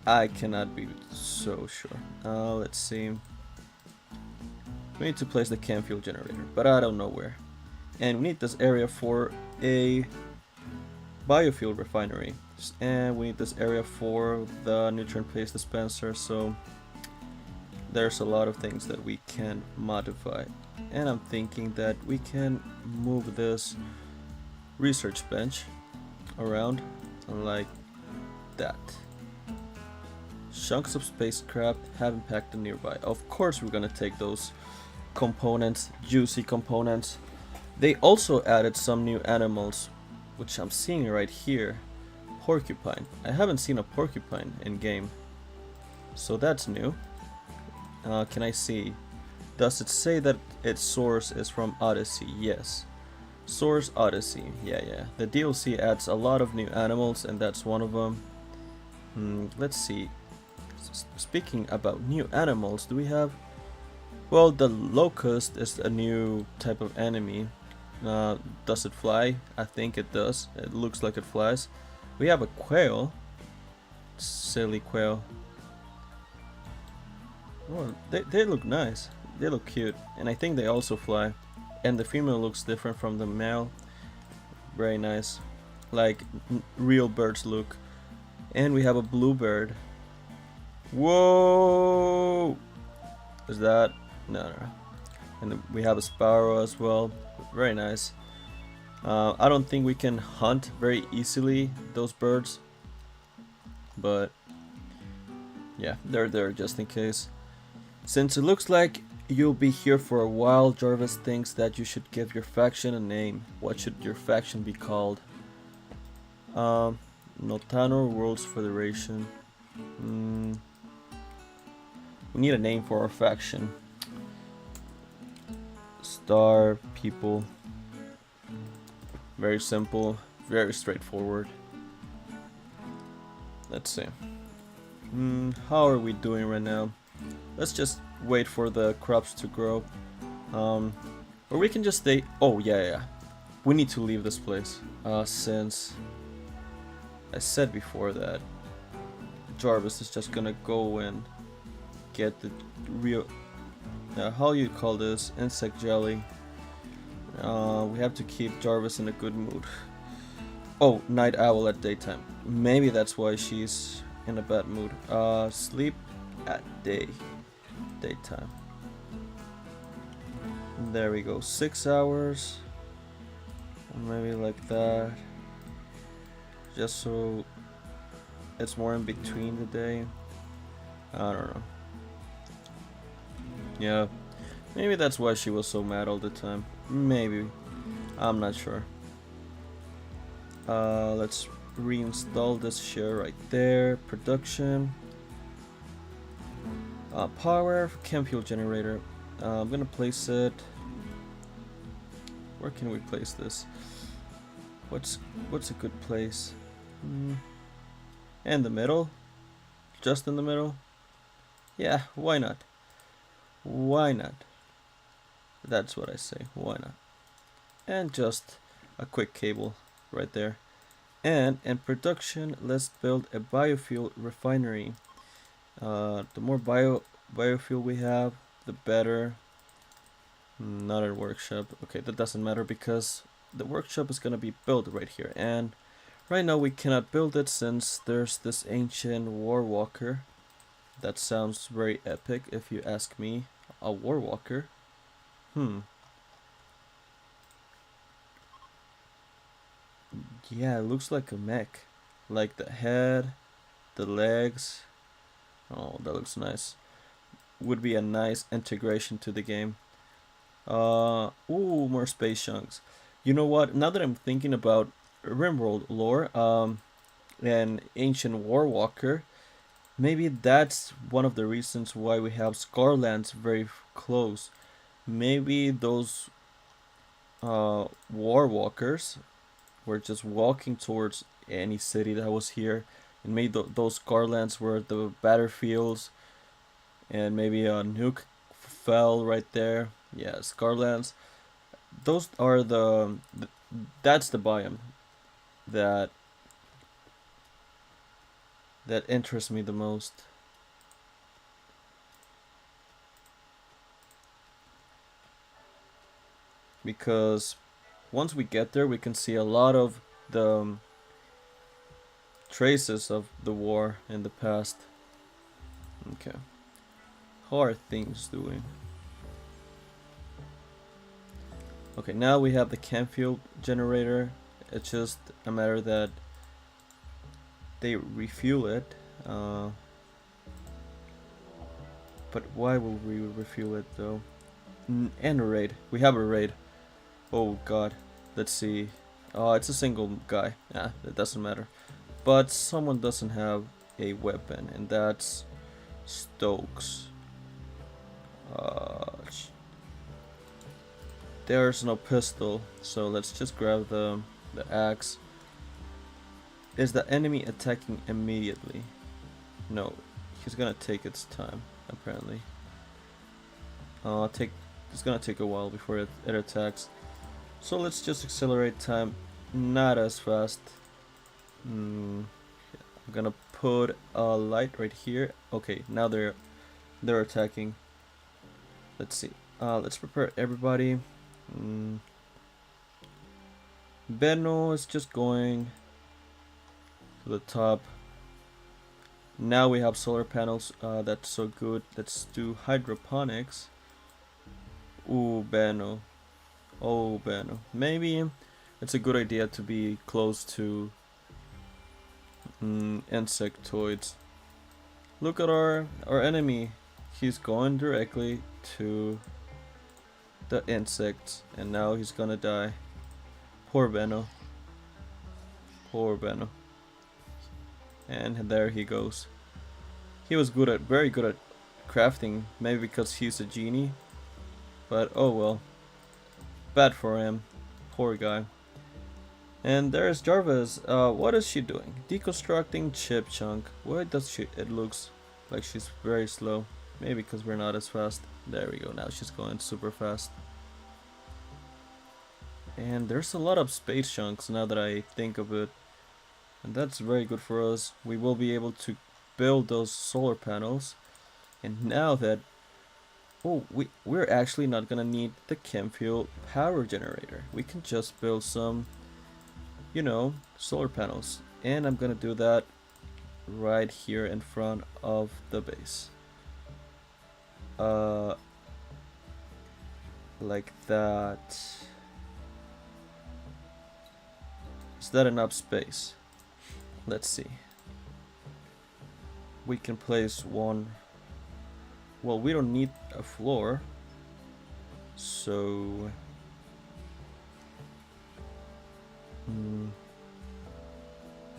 I cannot be so sure. Let's see. We need to place the chem fuel generator, but I don't know where. And we need this area for a biofuel refinery. And we need this area for the nutrient paste dispenser, so there's a lot of things that we can modify. And I'm thinking that we can move this research bench around like that. Chunks of spacecraft have impacted nearby. Of course we're gonna take those components, juicy components. They also added some new animals, which I'm seeing right here. Porcupine. I haven't seen a porcupine in game, so that's new. Can I see? Does it say that its source is from Odyssey? Yes. Source Odyssey. Yeah. The DLC adds a lot of new animals, and that's one of them. Let's see. Speaking about new animals, do we have... Well, the locust is a new type of enemy. Does it fly? I think it does. It looks like it flies. We have a quail. Silly quail. Oh, they look nice. They look cute. And I think they also fly. And the female looks different from the male. Very nice. Like real birds look. And we have a bluebird. Whoa! Is that... No. And we have a sparrow as well. Very nice. I don't think we can hunt very easily those birds, but yeah, they're there just in case. Since it looks like you'll be here for a while, Jarvis thinks that you should give your faction a name. What should your faction be called? Notanor Worlds Federation. We need a name for our faction. Star People. Very simple, very straightforward. Let's see. How are we doing right now? Let's just wait for the crops to grow. Or we can just stay. Oh yeah. We need to leave this place. Since I said before that Jarvis is just gonna go and get the real... how you call this? Insect jelly. We have to keep Jarvis in a good mood. Oh, night owl at daytime. Maybe that's why she's in a bad mood. Sleep at daytime. There we go. 6 hours. Maybe like that. Just so it's more in between the day. I don't know. Yeah. Maybe that's why she was so mad all the time. Maybe. I'm not sure. Let's reinstall this share right there. Production. Power chem fuel generator. I'm gonna place it. Where can we place this? What's a good place? In the middle? Just in the middle? Yeah, why not? Why not? That's what I say. Why not? And just a quick cable right there. And in production, let's build a biofuel refinery. The more biofuel we have, the better. Not a workshop. Okay, that doesn't matter because the workshop is gonna be built right here. And right now we cannot build it since there's this ancient war walker. That sounds very epic if you ask me. A war walker. Yeah, it looks like a mech. Like the head, the legs. Oh, that looks nice. Would be a nice integration to the game. Ooh, more space chunks. You know what? Now that I'm thinking about Rimworld lore, and ancient war walker, maybe that's one of the reasons why we have Scarlands very close. Maybe those war walkers were just walking towards any city that was here, and maybe those Scarlands were the battlefields, and maybe a nuke fell right there. Yeah, Scarlands. Those are that's the biome that interests me the most. Because once we get there, we can see a lot of the traces of the war in the past. Okay. How are things doing? Okay, now we have the chem fuel generator. It's just a matter that they refuel it. But why will we refuel it though? And a raid. We have a raid. Oh god. Let's see. Oh, it's a single guy. Yeah, it doesn't matter. But someone doesn't have a weapon, and that's Stokes. There's no pistol, so let's just grab the axe. Is the enemy attacking immediately? No, he's gonna take its time, apparently. It's gonna take a while before it attacks. So let's just accelerate time, not as fast. I'm gonna put a light right here. Okay, now they're attacking. Let's see. Let's prepare everybody. Benno is just going to the top. Now we have solar panels. That's so good. Let's do hydroponics. Ooh, Benno. Oh, Benno. Maybe it's a good idea to be close to insectoids. Look at our enemy. He's going directly to the insects, and now he's gonna die. Poor Benno. Poor Benno. And there he goes. He was very good at crafting, maybe because he's a genie. But oh well. Bad for him. Poor guy. And there's Jarvis. What is she doing? Deconstructing chip chunk. Why does she? It looks like she's very slow. Maybe because we're not as fast. There we go. Now she's going super fast. And there's a lot of space chunks now that I think of it. And that's very good for us. We will be able to build those solar panels. And now that... Oh, we're actually not gonna need the chem fuel power generator. We can just build some, you know, solar panels. And I'm gonna do that right here in front of the base. Like that. Is that enough space? Let's see. We can place one. Well, we don't need a floor, so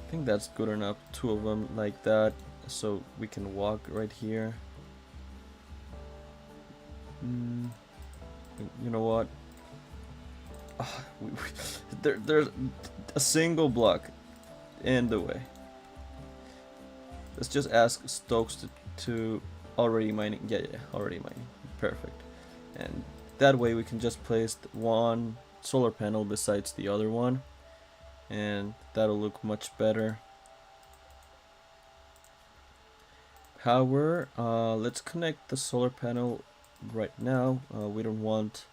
I think that's good enough, 2 of them like that, so we can walk right here. You know what? There's a single block in the way. Let's just ask Stokes to already mining. Yeah, already mining. Perfect. And that way we can just place one solar panel besides the other one, and that'll look much better. Power. Let's connect the solar panel right now. We don't want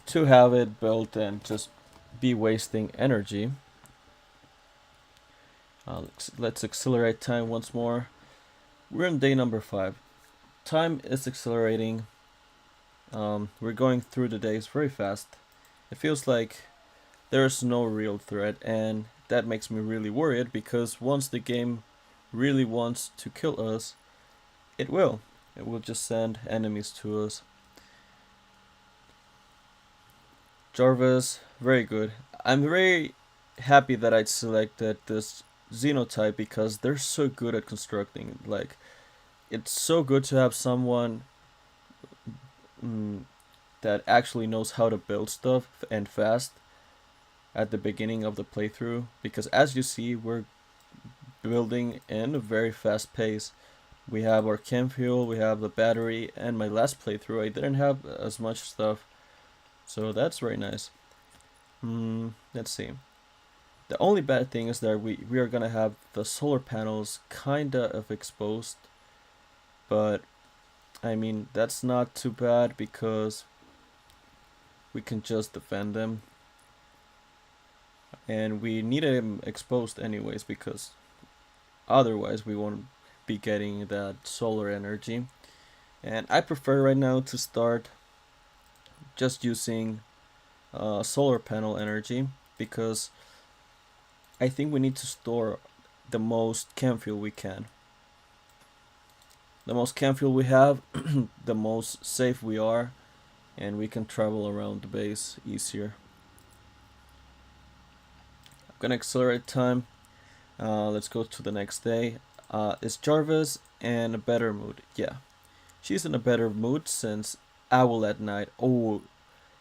to have it built and just be wasting energy. Let's accelerate time once more. We're on day number 5. Time is accelerating. We're going through the days very fast. It feels like there's no real threat, and that makes me really worried, because once the game really wants to kill us, it will. It will just send enemies to us. Jarvis, very good. I'm very happy that I selected this Xenotype, because they're so good at constructing. Like, it's so good to have someone that actually knows how to build stuff and fast at the beginning of the playthrough, because as you see, we're building in a very fast pace. We have our chem fuel, we have the battery, and my last playthrough I didn't have as much stuff, so that's very nice. Let's see. The only bad thing is that we are gonna have the solar panels kinda of exposed, but I mean, that's not too bad because we can just defend them. And we need them exposed anyways, because otherwise we won't be getting that solar energy. And I prefer right now to start just using solar panel energy, because I think we need to store the most chem fuel we can. The most chem fuel we have, the most safe we are, and we can travel around the base easier. I'm gonna accelerate time. Let's go to the next day. Is Jarvis in a better mood? Yeah, she's in a better mood since Owl at night. Oh,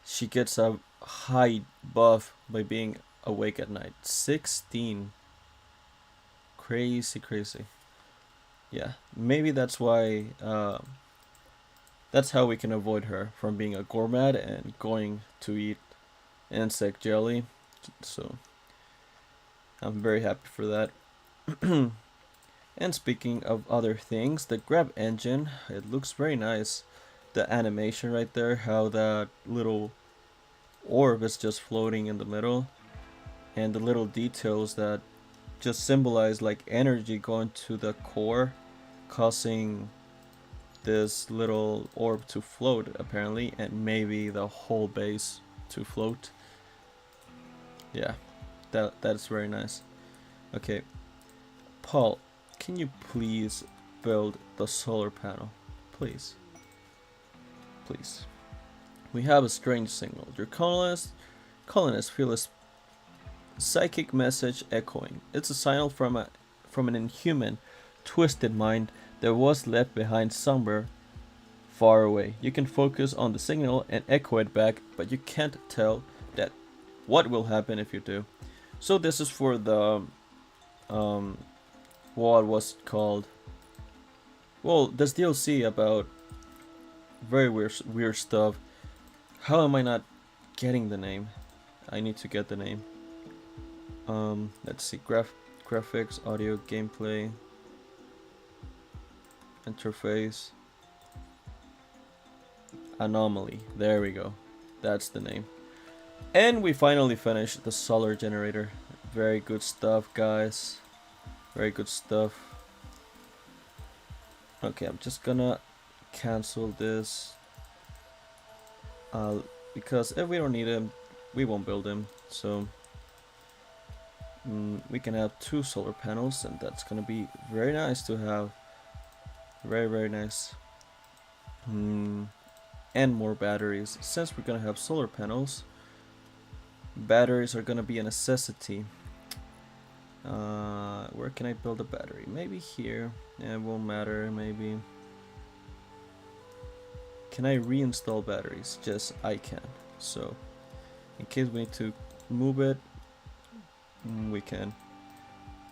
she gets a high buff by being awake at night. 16. Crazy. Yeah, maybe that's why. That's how we can avoid her from being a gourmet and going to eat insect jelly. So I'm very happy for that. And speaking of other things, the grab engine, it looks very nice. The animation right there, how that little orb is just floating in the middle, and the little details that just symbolize like energy going to the core, causing this little orb to float apparently, and maybe the whole base to float. Yeah, that's very nice. Okay, Paul, can you please build the solar panel? Please. We have a strange signal. Your colonists feel a psychic message echoing. It's a signal from an inhuman, twisted mind that was left behind somewhere far away. You can focus on the signal and echo it back, but you can't tell that what will happen if you do. So this is for the what was it called? Well, this DLC about very weird stuff. How am I not getting the name? I need to get the name. Let's see. Graphics, audio, gameplay, interface, anomaly. There we go. That's the name. And we finally finished the solar generator. Very good stuff, guys. Very good stuff. Okay, I'm just gonna cancel this. Because if we don't need him, we won't build him. So we can have 2 solar panels, and that's gonna be very nice to have. Very nice. And more batteries. Since we're gonna have solar panels, batteries are gonna be a necessity. can I build a battery? Maybe here. Yeah, it won't matter, maybe. Can I reinstall batteries? Just I can. So, in case we need to move it, we can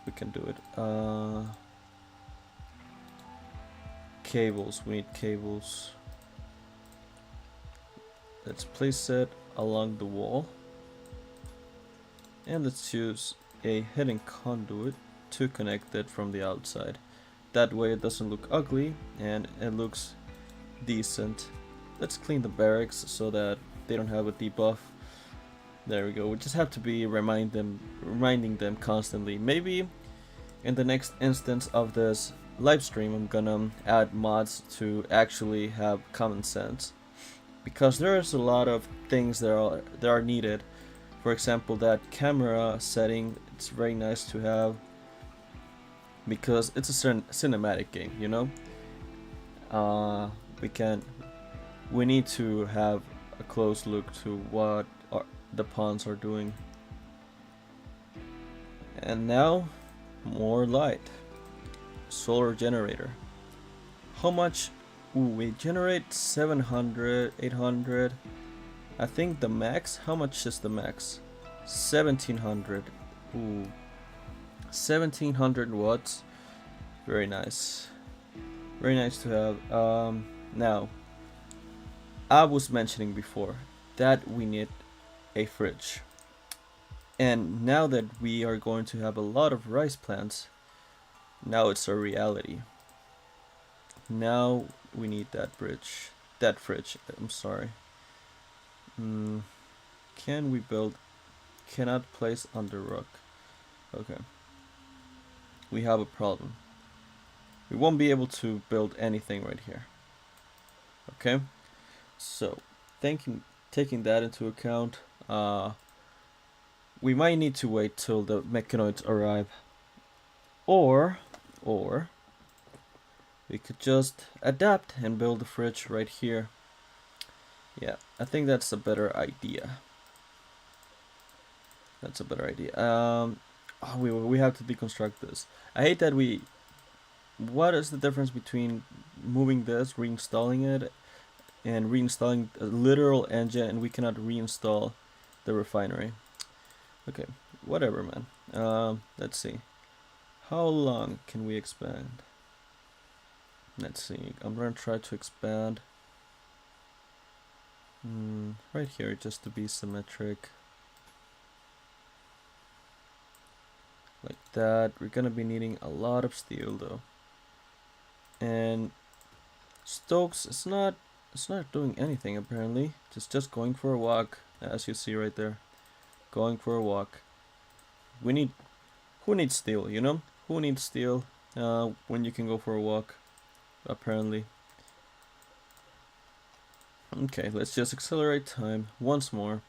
do it. Cables, we need cables. Let's place it along the wall. And let's use a hidden conduit to connect it from the outside. That way it doesn't look ugly and it looks decent. Let's clean the barracks so that they don't have a debuff. There we go. We just have to be reminding them constantly. Maybe in the next instance of this live stream I'm gonna add mods to actually have common sense, because there's a lot of things that are needed. For example, that camera setting, it's very nice to have because it's a certain cinematic game, you know. We need to have a close look to what the pawns are doing. And now, more light. Solar generator. How much? Ooh, we generate 700, 800. I think the max. How much is the max? 1700. Ooh, 1700 watts. Very nice. Very nice to have. Now, I was mentioning before that we need a fridge. And now that we are going to have a lot of rice plants, now it's a reality. Now we need that fridge. I'm sorry. Can we build? Cannot place under rock. Okay. We have a problem. We won't be able to build anything right here. Okay. So, taking that into account, we might need to wait till the mechanoids arrive, or we could just adapt and build a fridge right here. Yeah, I think that's a better idea. That's a better idea. We have to deconstruct this. I hate that we. What is the difference between moving this, reinstalling it, and reinstalling a literal engine, and we cannot reinstall the refinery? Okay, whatever, man. Let's see. How long can we expand? Let's see. I'm gonna try to expand right here just to be symmetric. Like that. We're gonna be needing a lot of steel though. And Stokes, it's not doing anything apparently. Just going for a walk, as you see right there. Going for a walk. Who needs steel, you know? Who needs steel when you can go for a walk? Apparently. Okay, let's just accelerate time once more.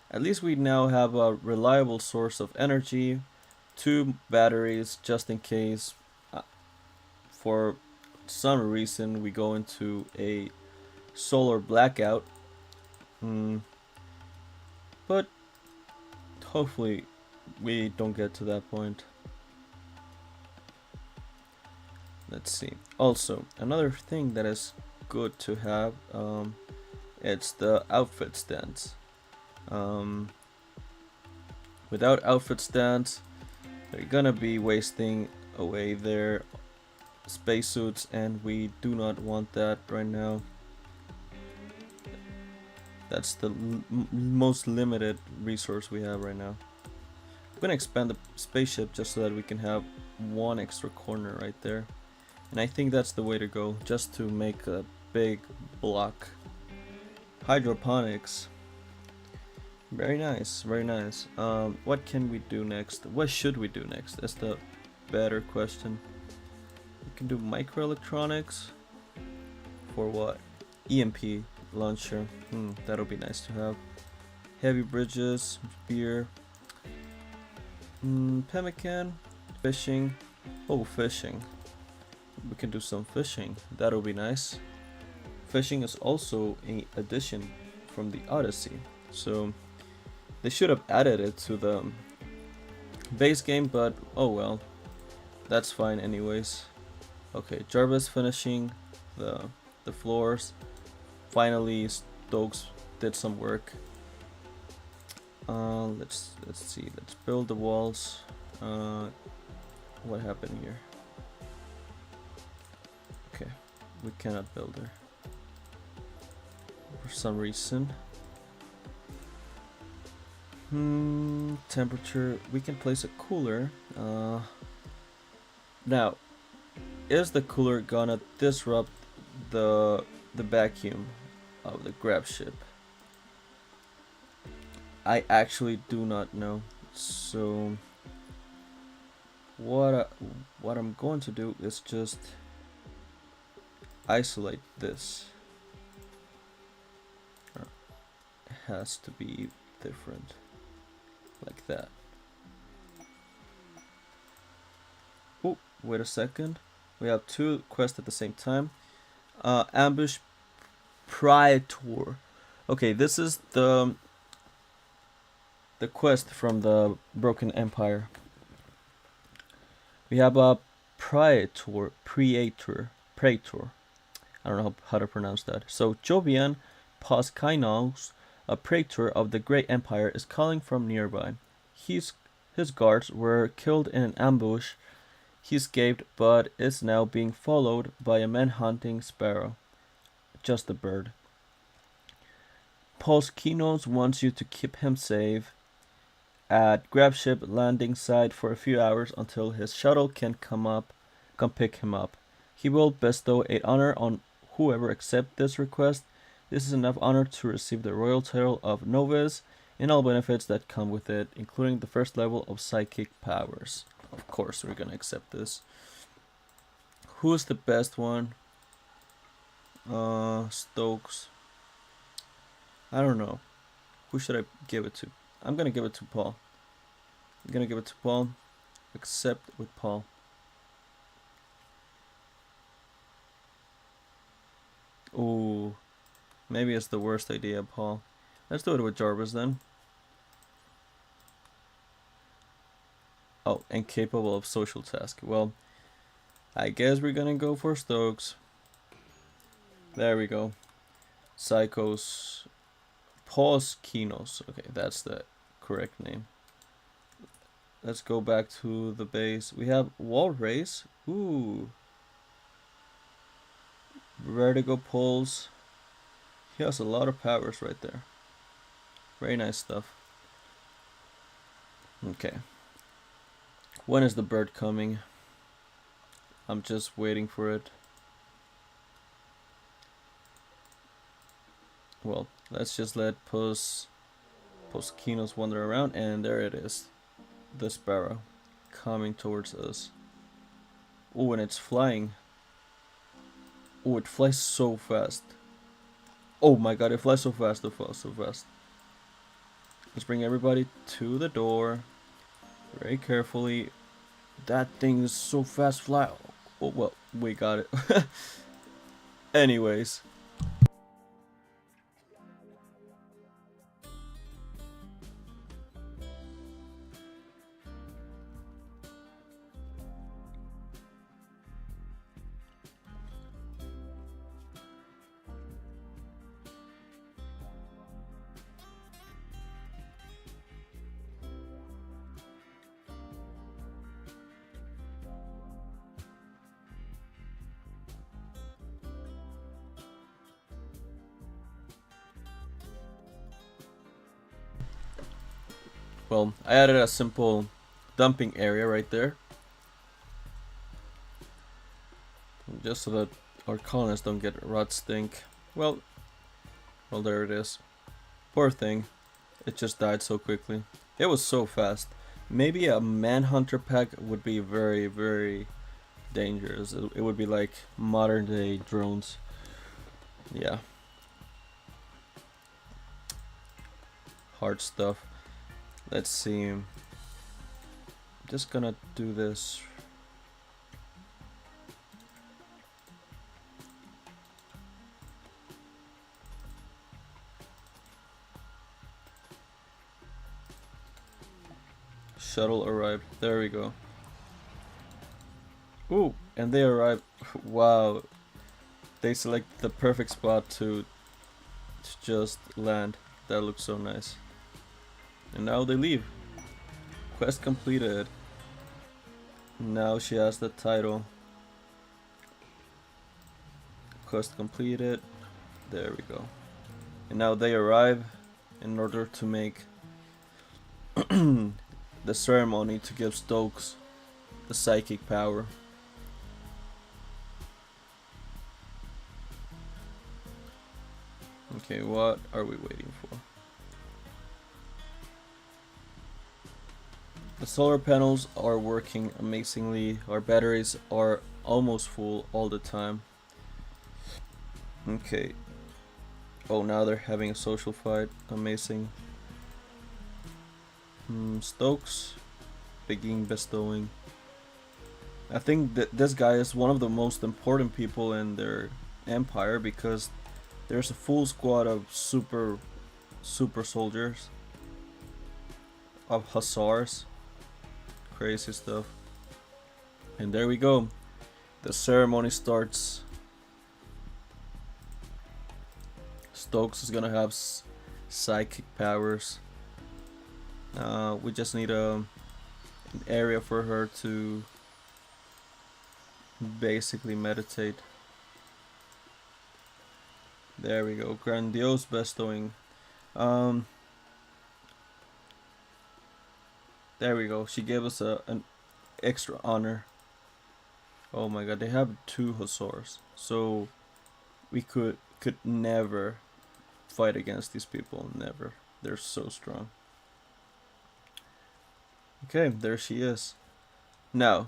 At least we now have a reliable source of energy, 2 batteries just in case for some reason we go into a solar blackout. But hopefully we don't get to that point. Let's see. Also, another thing that is good to have, it's the outfit stands. Without outfit stands, they're gonna be wasting away their spacesuits, and we do not want that right now. That's the most limited resource we have right now. I'm gonna expand the spaceship just so that we can have 1 extra corner right there. And I think that's the way to go, just to make a big block. Hydroponics. Very nice, very nice. What can we do next? What should we do next? That's the better question. We can do microelectronics. For what? EMP launcher. That'll be nice to have. Heavy bridges, beer. Pemmican. Fishing. Oh, fishing. We can do some fishing. That'll be nice. Fishing is also an addition from the Odyssey, so they should have added it to the base game, but oh well. that's fine anyways. Okay, Jarvis finishing the floors. Finally, Stokes did some work. Let's see. Let's build the walls. What happened here? Okay, we cannot build her for some reason. Temperature. We can place a cooler. Now, is the cooler gonna disrupt the vacuum of the grab ship? I actually do not know. So what I'm going to do is just isolate this. It has to be different, like that. Oh, wait a second. We have two quests at the same time. Ambush Praetor. Okay, this is the quest from the Broken Empire. We have a Praetor. I don't know how to pronounce that. So Jovian Paskainos, a praetor of the Great Empire, is calling from nearby. His guards were killed in an ambush. He escaped, but is now being followed by a man-hunting sparrow. Just a bird. Paskinos wants you to keep him safe at Grabship landing site for a few hours until his shuttle can come pick him up. He will bestow a honor on whoever accepts this request. This is enough honor to receive the royal title of Novice and all benefits that come with it, including the first level of psychic powers. Of course, we're gonna accept this. Who's the best one? Stokes. I don't know. Who should I give it to? I'm gonna give it to Paul. I'm gonna give it to Paul. Accept with Paul. Ooh, maybe it's the worst idea, Paul. Let's do it with Jarvis then. Oh, and capable of social task. Well, I guess we're gonna go for Stokes. There we go. Psychos. Paskinos. Okay, that's the correct name. Let's go back to the base. We have wall race. Ooh. Vertigo pulse. He has a lot of powers right there. Very nice stuff. Okay. When is the bird coming? I'm just waiting for it. Well, let's just let Paskinos wander around, and there it is. The sparrow coming towards us. Oh, and it's flying. Oh, it flies so fast. Oh my god, it flies so fast, it flies so fast. Let's bring everybody to the door. Very carefully. That thing is so fast fly. Oh, well, we got it. Anyways. Well, I added a simple dumping area right there. Just so that our colonists don't get rot stink. Well, there it is. Poor thing. It just died so quickly. It was so fast. Maybe a manhunter pack would be very, very dangerous. It would be like modern day drones. Yeah. Hard stuff. Let's see. I'm just gonna do this. Shuttle arrived. There we go. Ooh, and they arrive. Wow, they select the perfect spot to just land. That looks so nice. And now they leave. Quest completed. Now she has the title. Quest completed. There we go. And now they arrive in order to make the ceremony to give Stokes the psychic power. Okay, what are we waiting for? The solar panels are working amazingly. Our batteries are almost full all the time. Okay. Oh, now they're having a social fight. Amazing. Stokes begin bestowing. I think that this guy is one of the most important people in their empire because there's a full squad of super soldiers, of hussars, crazy stuff. And there we go. The ceremony starts. Stokes is gonna have psychic powers. We just need an area for her to basically meditate. There we go. Grandiose bestowing. There we go. She gave us an extra honor. Oh my god, they have 2 hussars. So we could never fight against these people. Never. They're so strong. Okay, there she is. Now,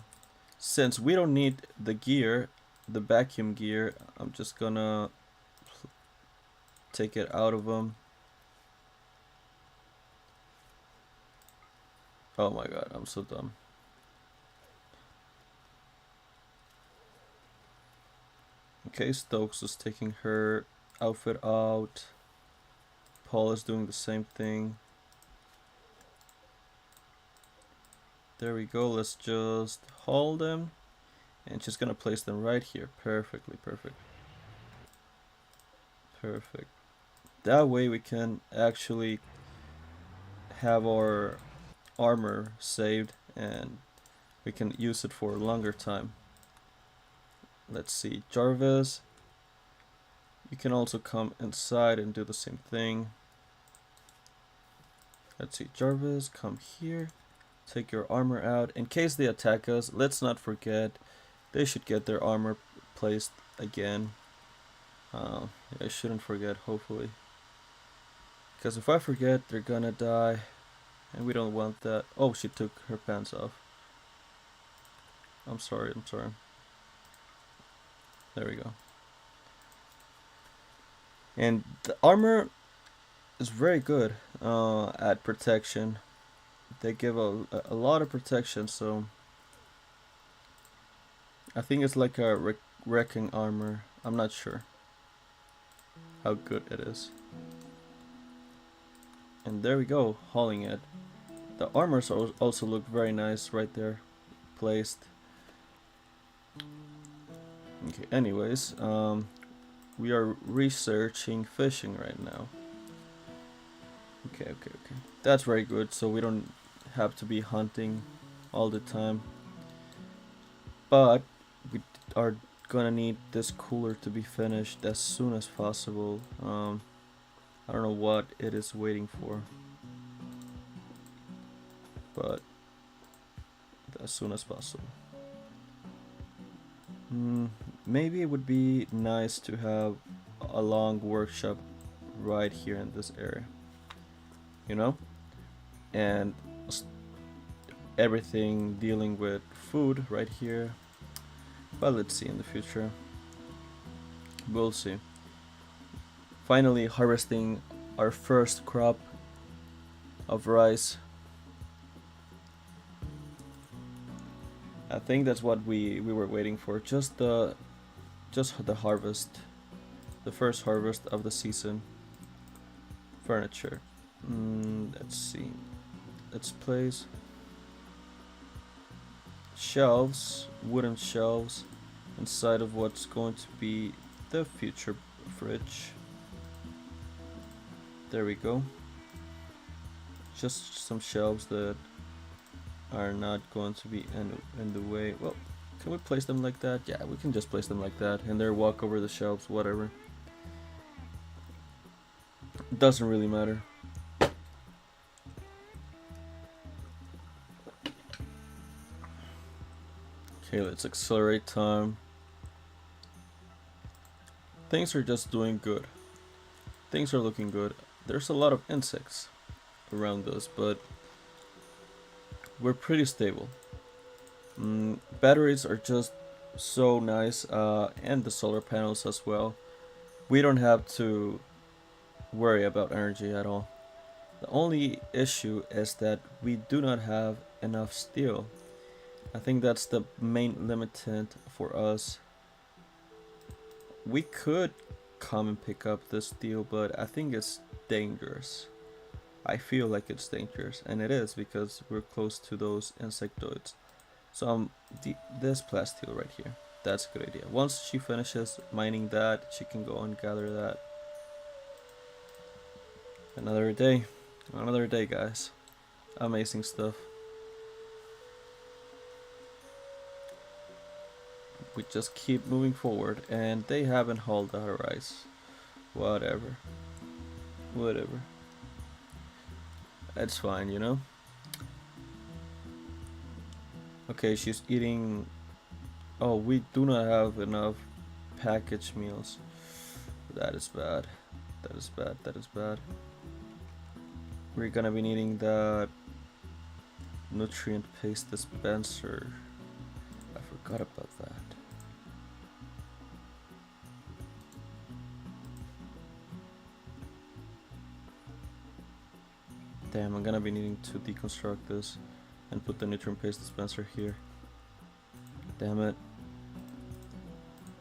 since we don't need the gear, the vacuum gear, I'm just gonna take it out of them. Oh my god, I'm so dumb. Okay, Stokes is taking her outfit out. Paul is doing the same thing. There we go, let's just hold them. And she's gonna place them right here. Perfectly, perfect. Perfect. That way we can actually have our armor saved and we can use it for a longer time. Let's see, Jarvis, you can also come inside and do the same thing. Let's see, Jarvis, come here, take your armor out. In case they attack us, let's not forget they should get their armor placed again. I shouldn't forget, hopefully, because if I forget, they're gonna die, and we don't want that. Oh, she took her pants off. I'm sorry. There we go. And the armor is very good at protection. They give a lot of protection, so I think it's like a wrecking armor. I'm not sure how good it is. And there we go, hauling it. The armors also look very nice right there, placed. Okay, anyways, we are researching fishing right now. Okay. That's very good, so we don't have to be hunting all the time. But we are gonna need this cooler to be finished as soon as possible. I don't know what it is waiting for, but as soon as possible. Maybe it would be nice to have a long workshop right here in this area, you know, and everything dealing with food right here. But let's see in the future. We'll see. Finally harvesting our first crop of rice. I think that's what we were waiting for. Just the harvest, the first harvest of the season. Furniture. Let's see. Let's place shelves, wooden shelves, inside of what's going to be the future fridge. There we go. Just some shelves that are not going to be in the way. Well, can we place them like that? Yeah, we can just place them like that, and there walk over the shelves, whatever. It doesn't really matter. Okay, let's accelerate time. Things are just doing good. Things are looking good. There's a lot of insects around us, but we're pretty stable. Batteries are just so nice, and the solar panels as well. We don't have to worry about energy at all. The only issue is that we do not have enough steel. I think that's the main limitant for us. We could come and pick up this steel, but I think it's dangerous. I feel like it's dangerous, and it is because we're close to those insectoids. So this plasteel right here, that's a good idea. Once she finishes mining that, she can go and gather that. Another day, guys. Amazing stuff. We just keep moving forward, and they haven't hauled our rice. Whatever. It's fine, you know? Okay, she's eating... Oh, we do not have enough packaged meals. That is bad. That is bad. We're gonna be needing that nutrient paste dispenser. I forgot about that. Damn, I'm gonna be needing to deconstruct this and put the nutrient paste dispenser here. Damn it.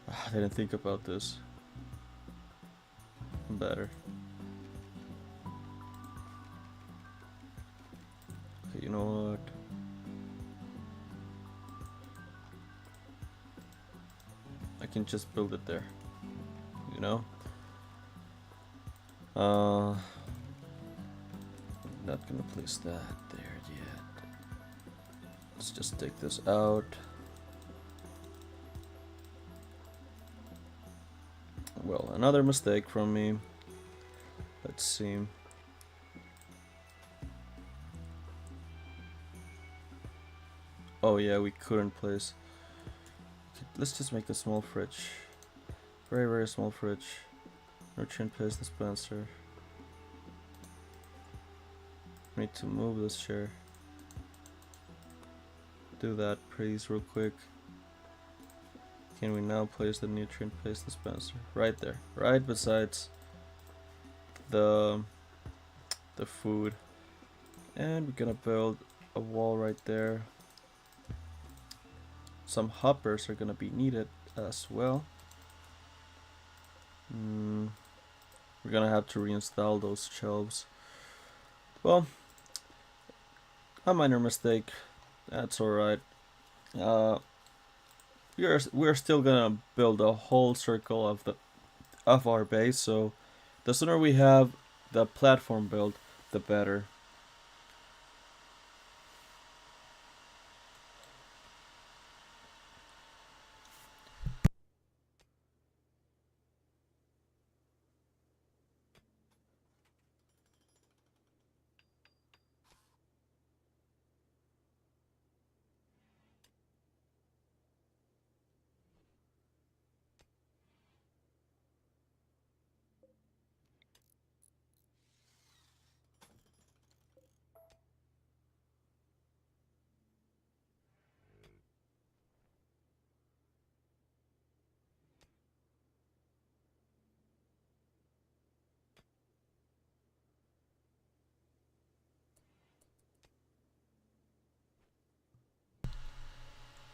I didn't think about this. Better. Okay, you know what? I can just build it there. You know? Not gonna place that there yet. Let's just take this out. Well, another mistake from me. Let's see. Oh yeah, we couldn't place. Okay, let's just make a small fridge. Very small fridge. Nutrient paste dispenser. Need to move this chair. Do that please real quick. Can we now place the nutrient paste dispenser right there, right besides the food, and we're gonna build a wall right there. Some hoppers are gonna be needed as well. We're gonna have to reinstall those shelves. Well, a minor mistake. That's alright. We're still gonna build a whole circle of our base, so the sooner we have the platform built, the better.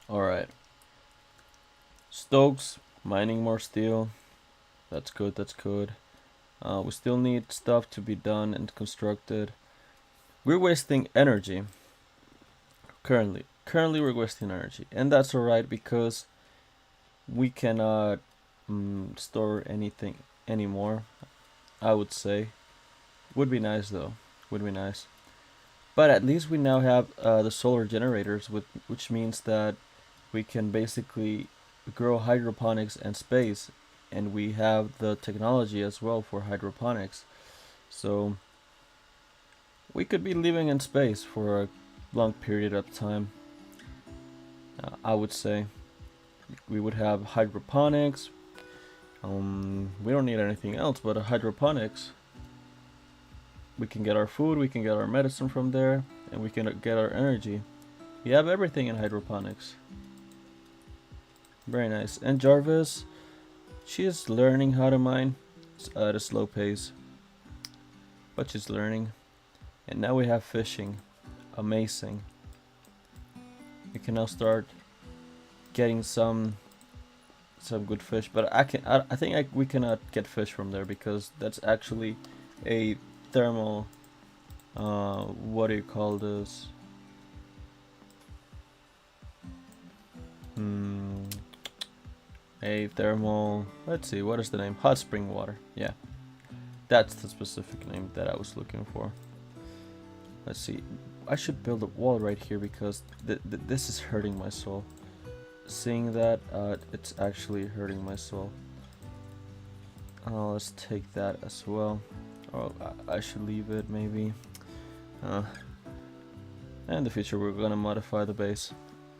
Alright. Stokes, mining more steel. That's good, that's good. We still need stuff to be done and constructed. We're wasting energy currently. currently we're wasting energy, and that's alright because we cannot store anything anymore. I would say would be nice though. Would be nice. But at least we now have the solar generators, which means that we can basically grow hydroponics and space, and we have the technology as well for hydroponics. So we could be living in space for a long period of time. I would say we would have hydroponics. We don't need anything else but a hydroponics. We can get our food, we can get our medicine from there, and we can get our energy. We have everything in hydroponics. Very nice. And Jarvis, she is learning how to mine at a slow pace, but she's learning. And now we have fishing. Amazing. We can now start getting some good fish, but I think we cannot get fish from there because that's actually a thermal what do you call this? A thermal, let's see, what is the name? Hot spring water. Yeah, that's the specific name that I was looking for. Let's see, I should build a wall right here because this is hurting my soul. Seeing that, it's actually hurting my soul. Let's take that as well. Oh, I should leave it maybe. In the future we're gonna modify the base.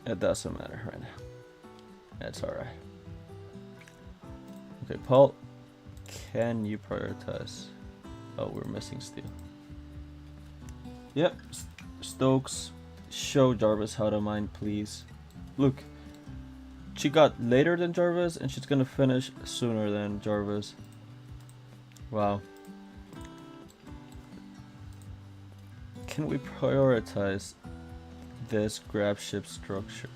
It doesn't matter right now. That's alright. Okay, Paul, can you prioritize? Oh, we're missing steel. Yep, Stokes, show Jarvis how to mine, please. Look, she got later than Jarvis, and she's gonna finish sooner than Jarvis. Wow. Can we prioritize this grab ship structure?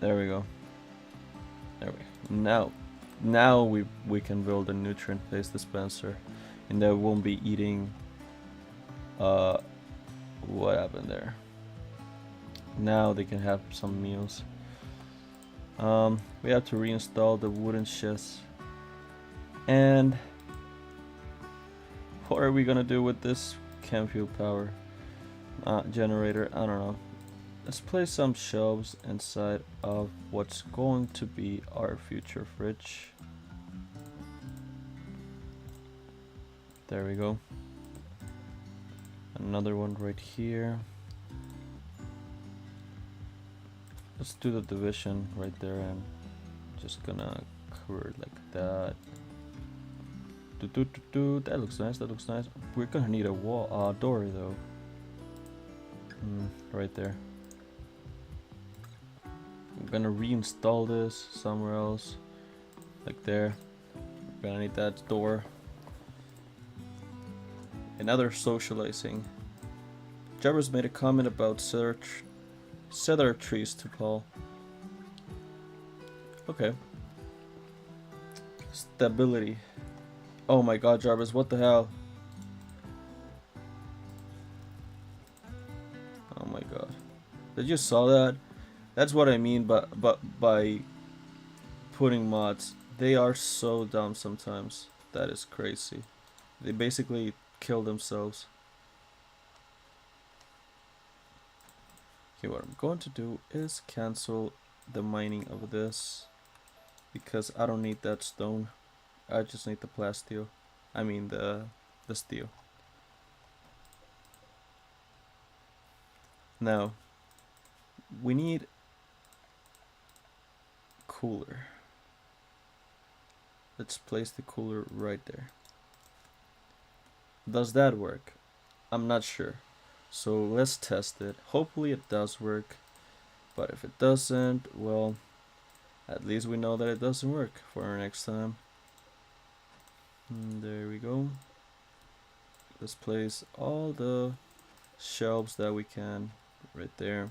There we go. There we go. Now we can build a nutrient based dispenser, and they won't be eating what happened there. Now they can have some meals. We have to reinstall the wooden chests. And what are we gonna do with this chem fuel power generator? I don't know. Let's place some shelves inside of what's going to be our future fridge. There we go. Another one right here. Let's do the division right there, and just gonna cover it like that. That looks nice. That looks nice. We're gonna need a wall, door though. Right there. I'm gonna reinstall this somewhere else, like there. We're gonna need that door. Another socializing. Jarvis made a comment about cedar trees to Paul. Okay. Stability. Oh my god, Jarvis, what the hell? Oh my god. Did you saw that? That's what I mean by putting mods. They are so dumb sometimes. That is crazy. They basically kill themselves. Okay, what I'm going to do is cancel the mining of this because I don't need that stone. I just need the plasteel. I mean the steel. Now we need cooler. Let's place the cooler right there. Does that work? I'm not sure. So let's test it. Hopefully it does work. But if it doesn't, well, at least we know that it doesn't work for our next time. There we go. Let's place all the shelves that we can right there.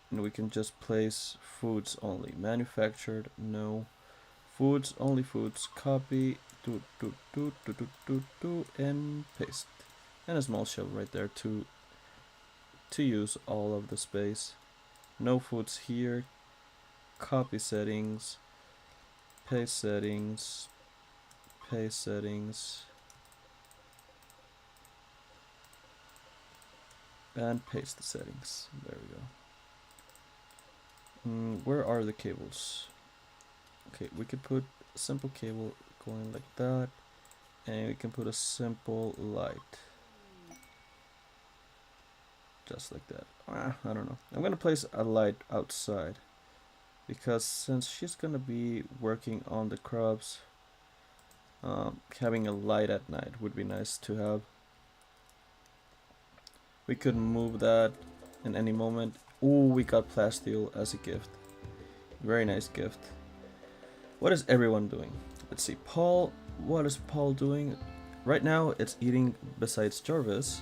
And we can just place foods only. Manufactured, no. Foods, only foods. Copy. And paste. And a small shelf right there to use all of the space. No foods here. Copy settings. Paste settings. Paste settings. And paste the settings. There we go. Where are the cables? Okay, we could put a simple cable going like that. And we can put a simple light. Just like that. I don't know. I'm gonna place a light outside. Because since she's gonna be working on the crops, having a light at night would be nice to have. We could move that in any moment. Oh, we got plasteel as a gift. Very nice gift. What is everyone doing? Let's see. Paul, what is Paul doing? Right now it's eating besides Jarvis.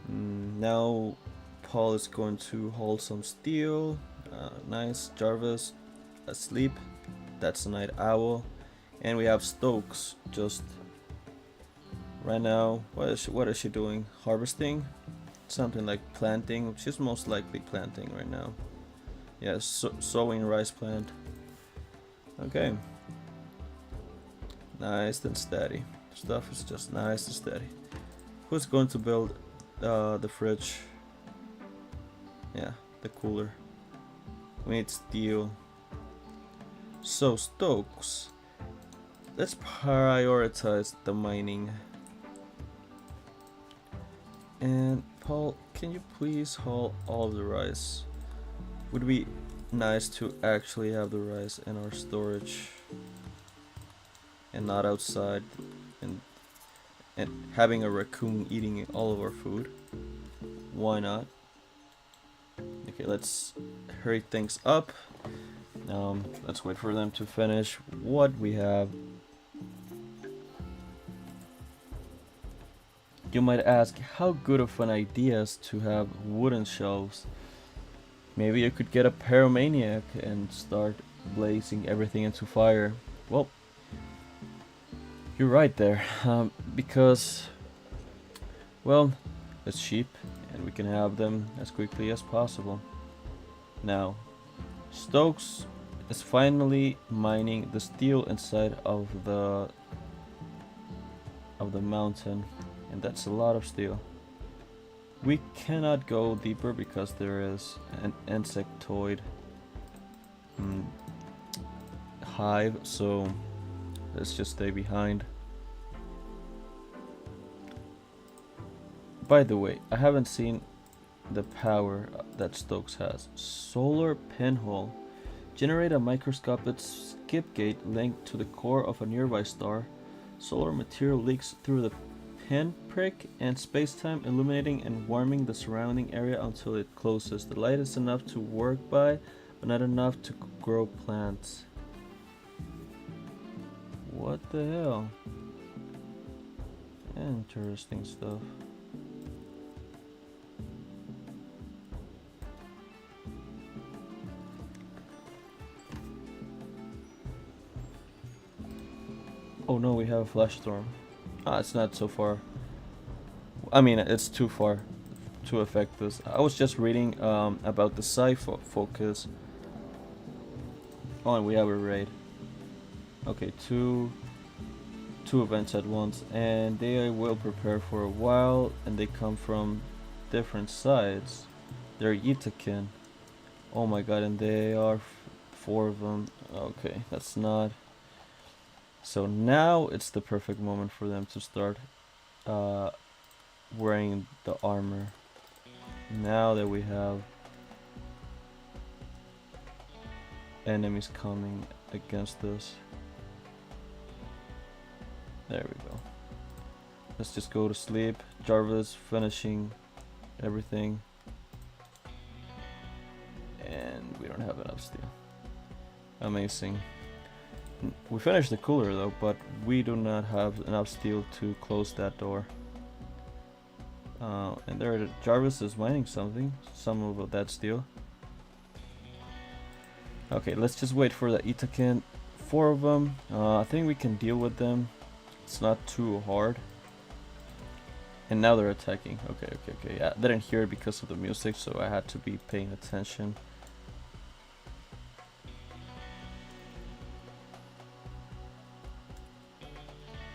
Now Paul is going to haul some steel. Nice. Jarvis asleep. That's a night owl. And we have Stokes just right now. What is she doing? Harvesting? Something like planting. She's most likely planting right now. Yeah, sowing rice plant. Okay. Nice and steady. Stuff is just nice and steady. Who's going to build the fridge? Yeah, the cooler. We need steel. So Stokes, let's prioritize the mining. And Paul, can you please haul all of the rice? Would be nice to actually have the rice in our storage and not outside, and having a raccoon eating all of our food. Why not? Okay, let's hurry things up. Let's wait for them to finish what we have. You might ask, how good of an idea is to have wooden shelves? Maybe you could get a pyromaniac and start blazing everything into fire. Well, you're right there, because, well, it's cheap and we can have them as quickly as possible. Now, Stokes is finally mining the steel inside of the mountain, and that's a lot of steel. We cannot go deeper because there is an insectoid hive, so let's just stay behind. By the way, I haven't seen the power that Stokes has. Solar pinhole. Generate a microscopic skip gate linked to the core of a nearby star. Solar material leaks through the pinprick and space-time, illuminating and warming the surrounding area until it closes. The light is enough to work by, but not enough to grow plants. What the hell? Interesting stuff. Oh no, we have a flash storm. It's not so far. I mean, it's too far to affect this. I was just reading about the focus. Oh, and we have a raid. Okay, two events at once, and they will prepare for a while, and they come from different sides. They're Yitakin. Oh my god, and they are 4 of them. Okay, that's not. So now it's the perfect moment for them to start wearing the armor. Now that we have enemies coming against us. There we go. Let's just go to sleep. Jarvis finishing everything. And we don't have enough steel. Amazing. We finished the cooler though, but we do not have enough steel to close that door. And there, Jarvis is mining something, some of that steel. Okay, let's just wait for the Itakin 4 of them. I think we can deal with them. It's not too hard. And now they're attacking. Okay. Yeah, I didn't hear it because of the music, so I had to be paying attention.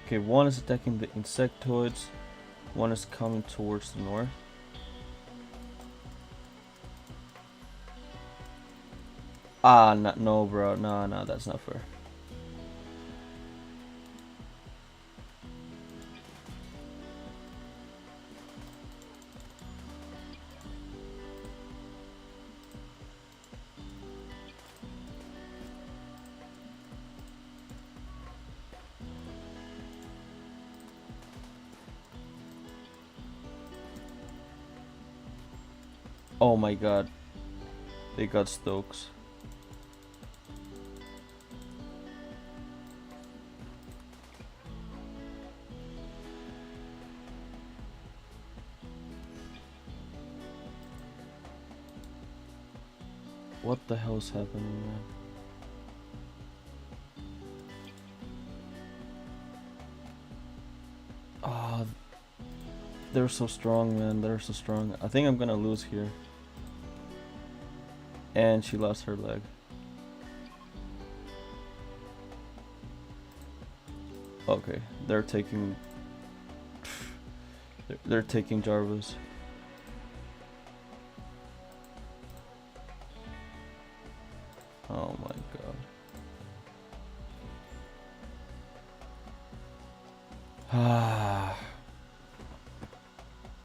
Okay, one is attacking the insectoids. One is coming towards the north. Ah, no, bro. No, that's not fair. Oh my god. They got Stokes. What the hell's happening, man? Ah, they're so strong, man. They're so strong. I think I'm gonna lose here. And she lost her leg. Okay, they're taking... They're taking Jarvis.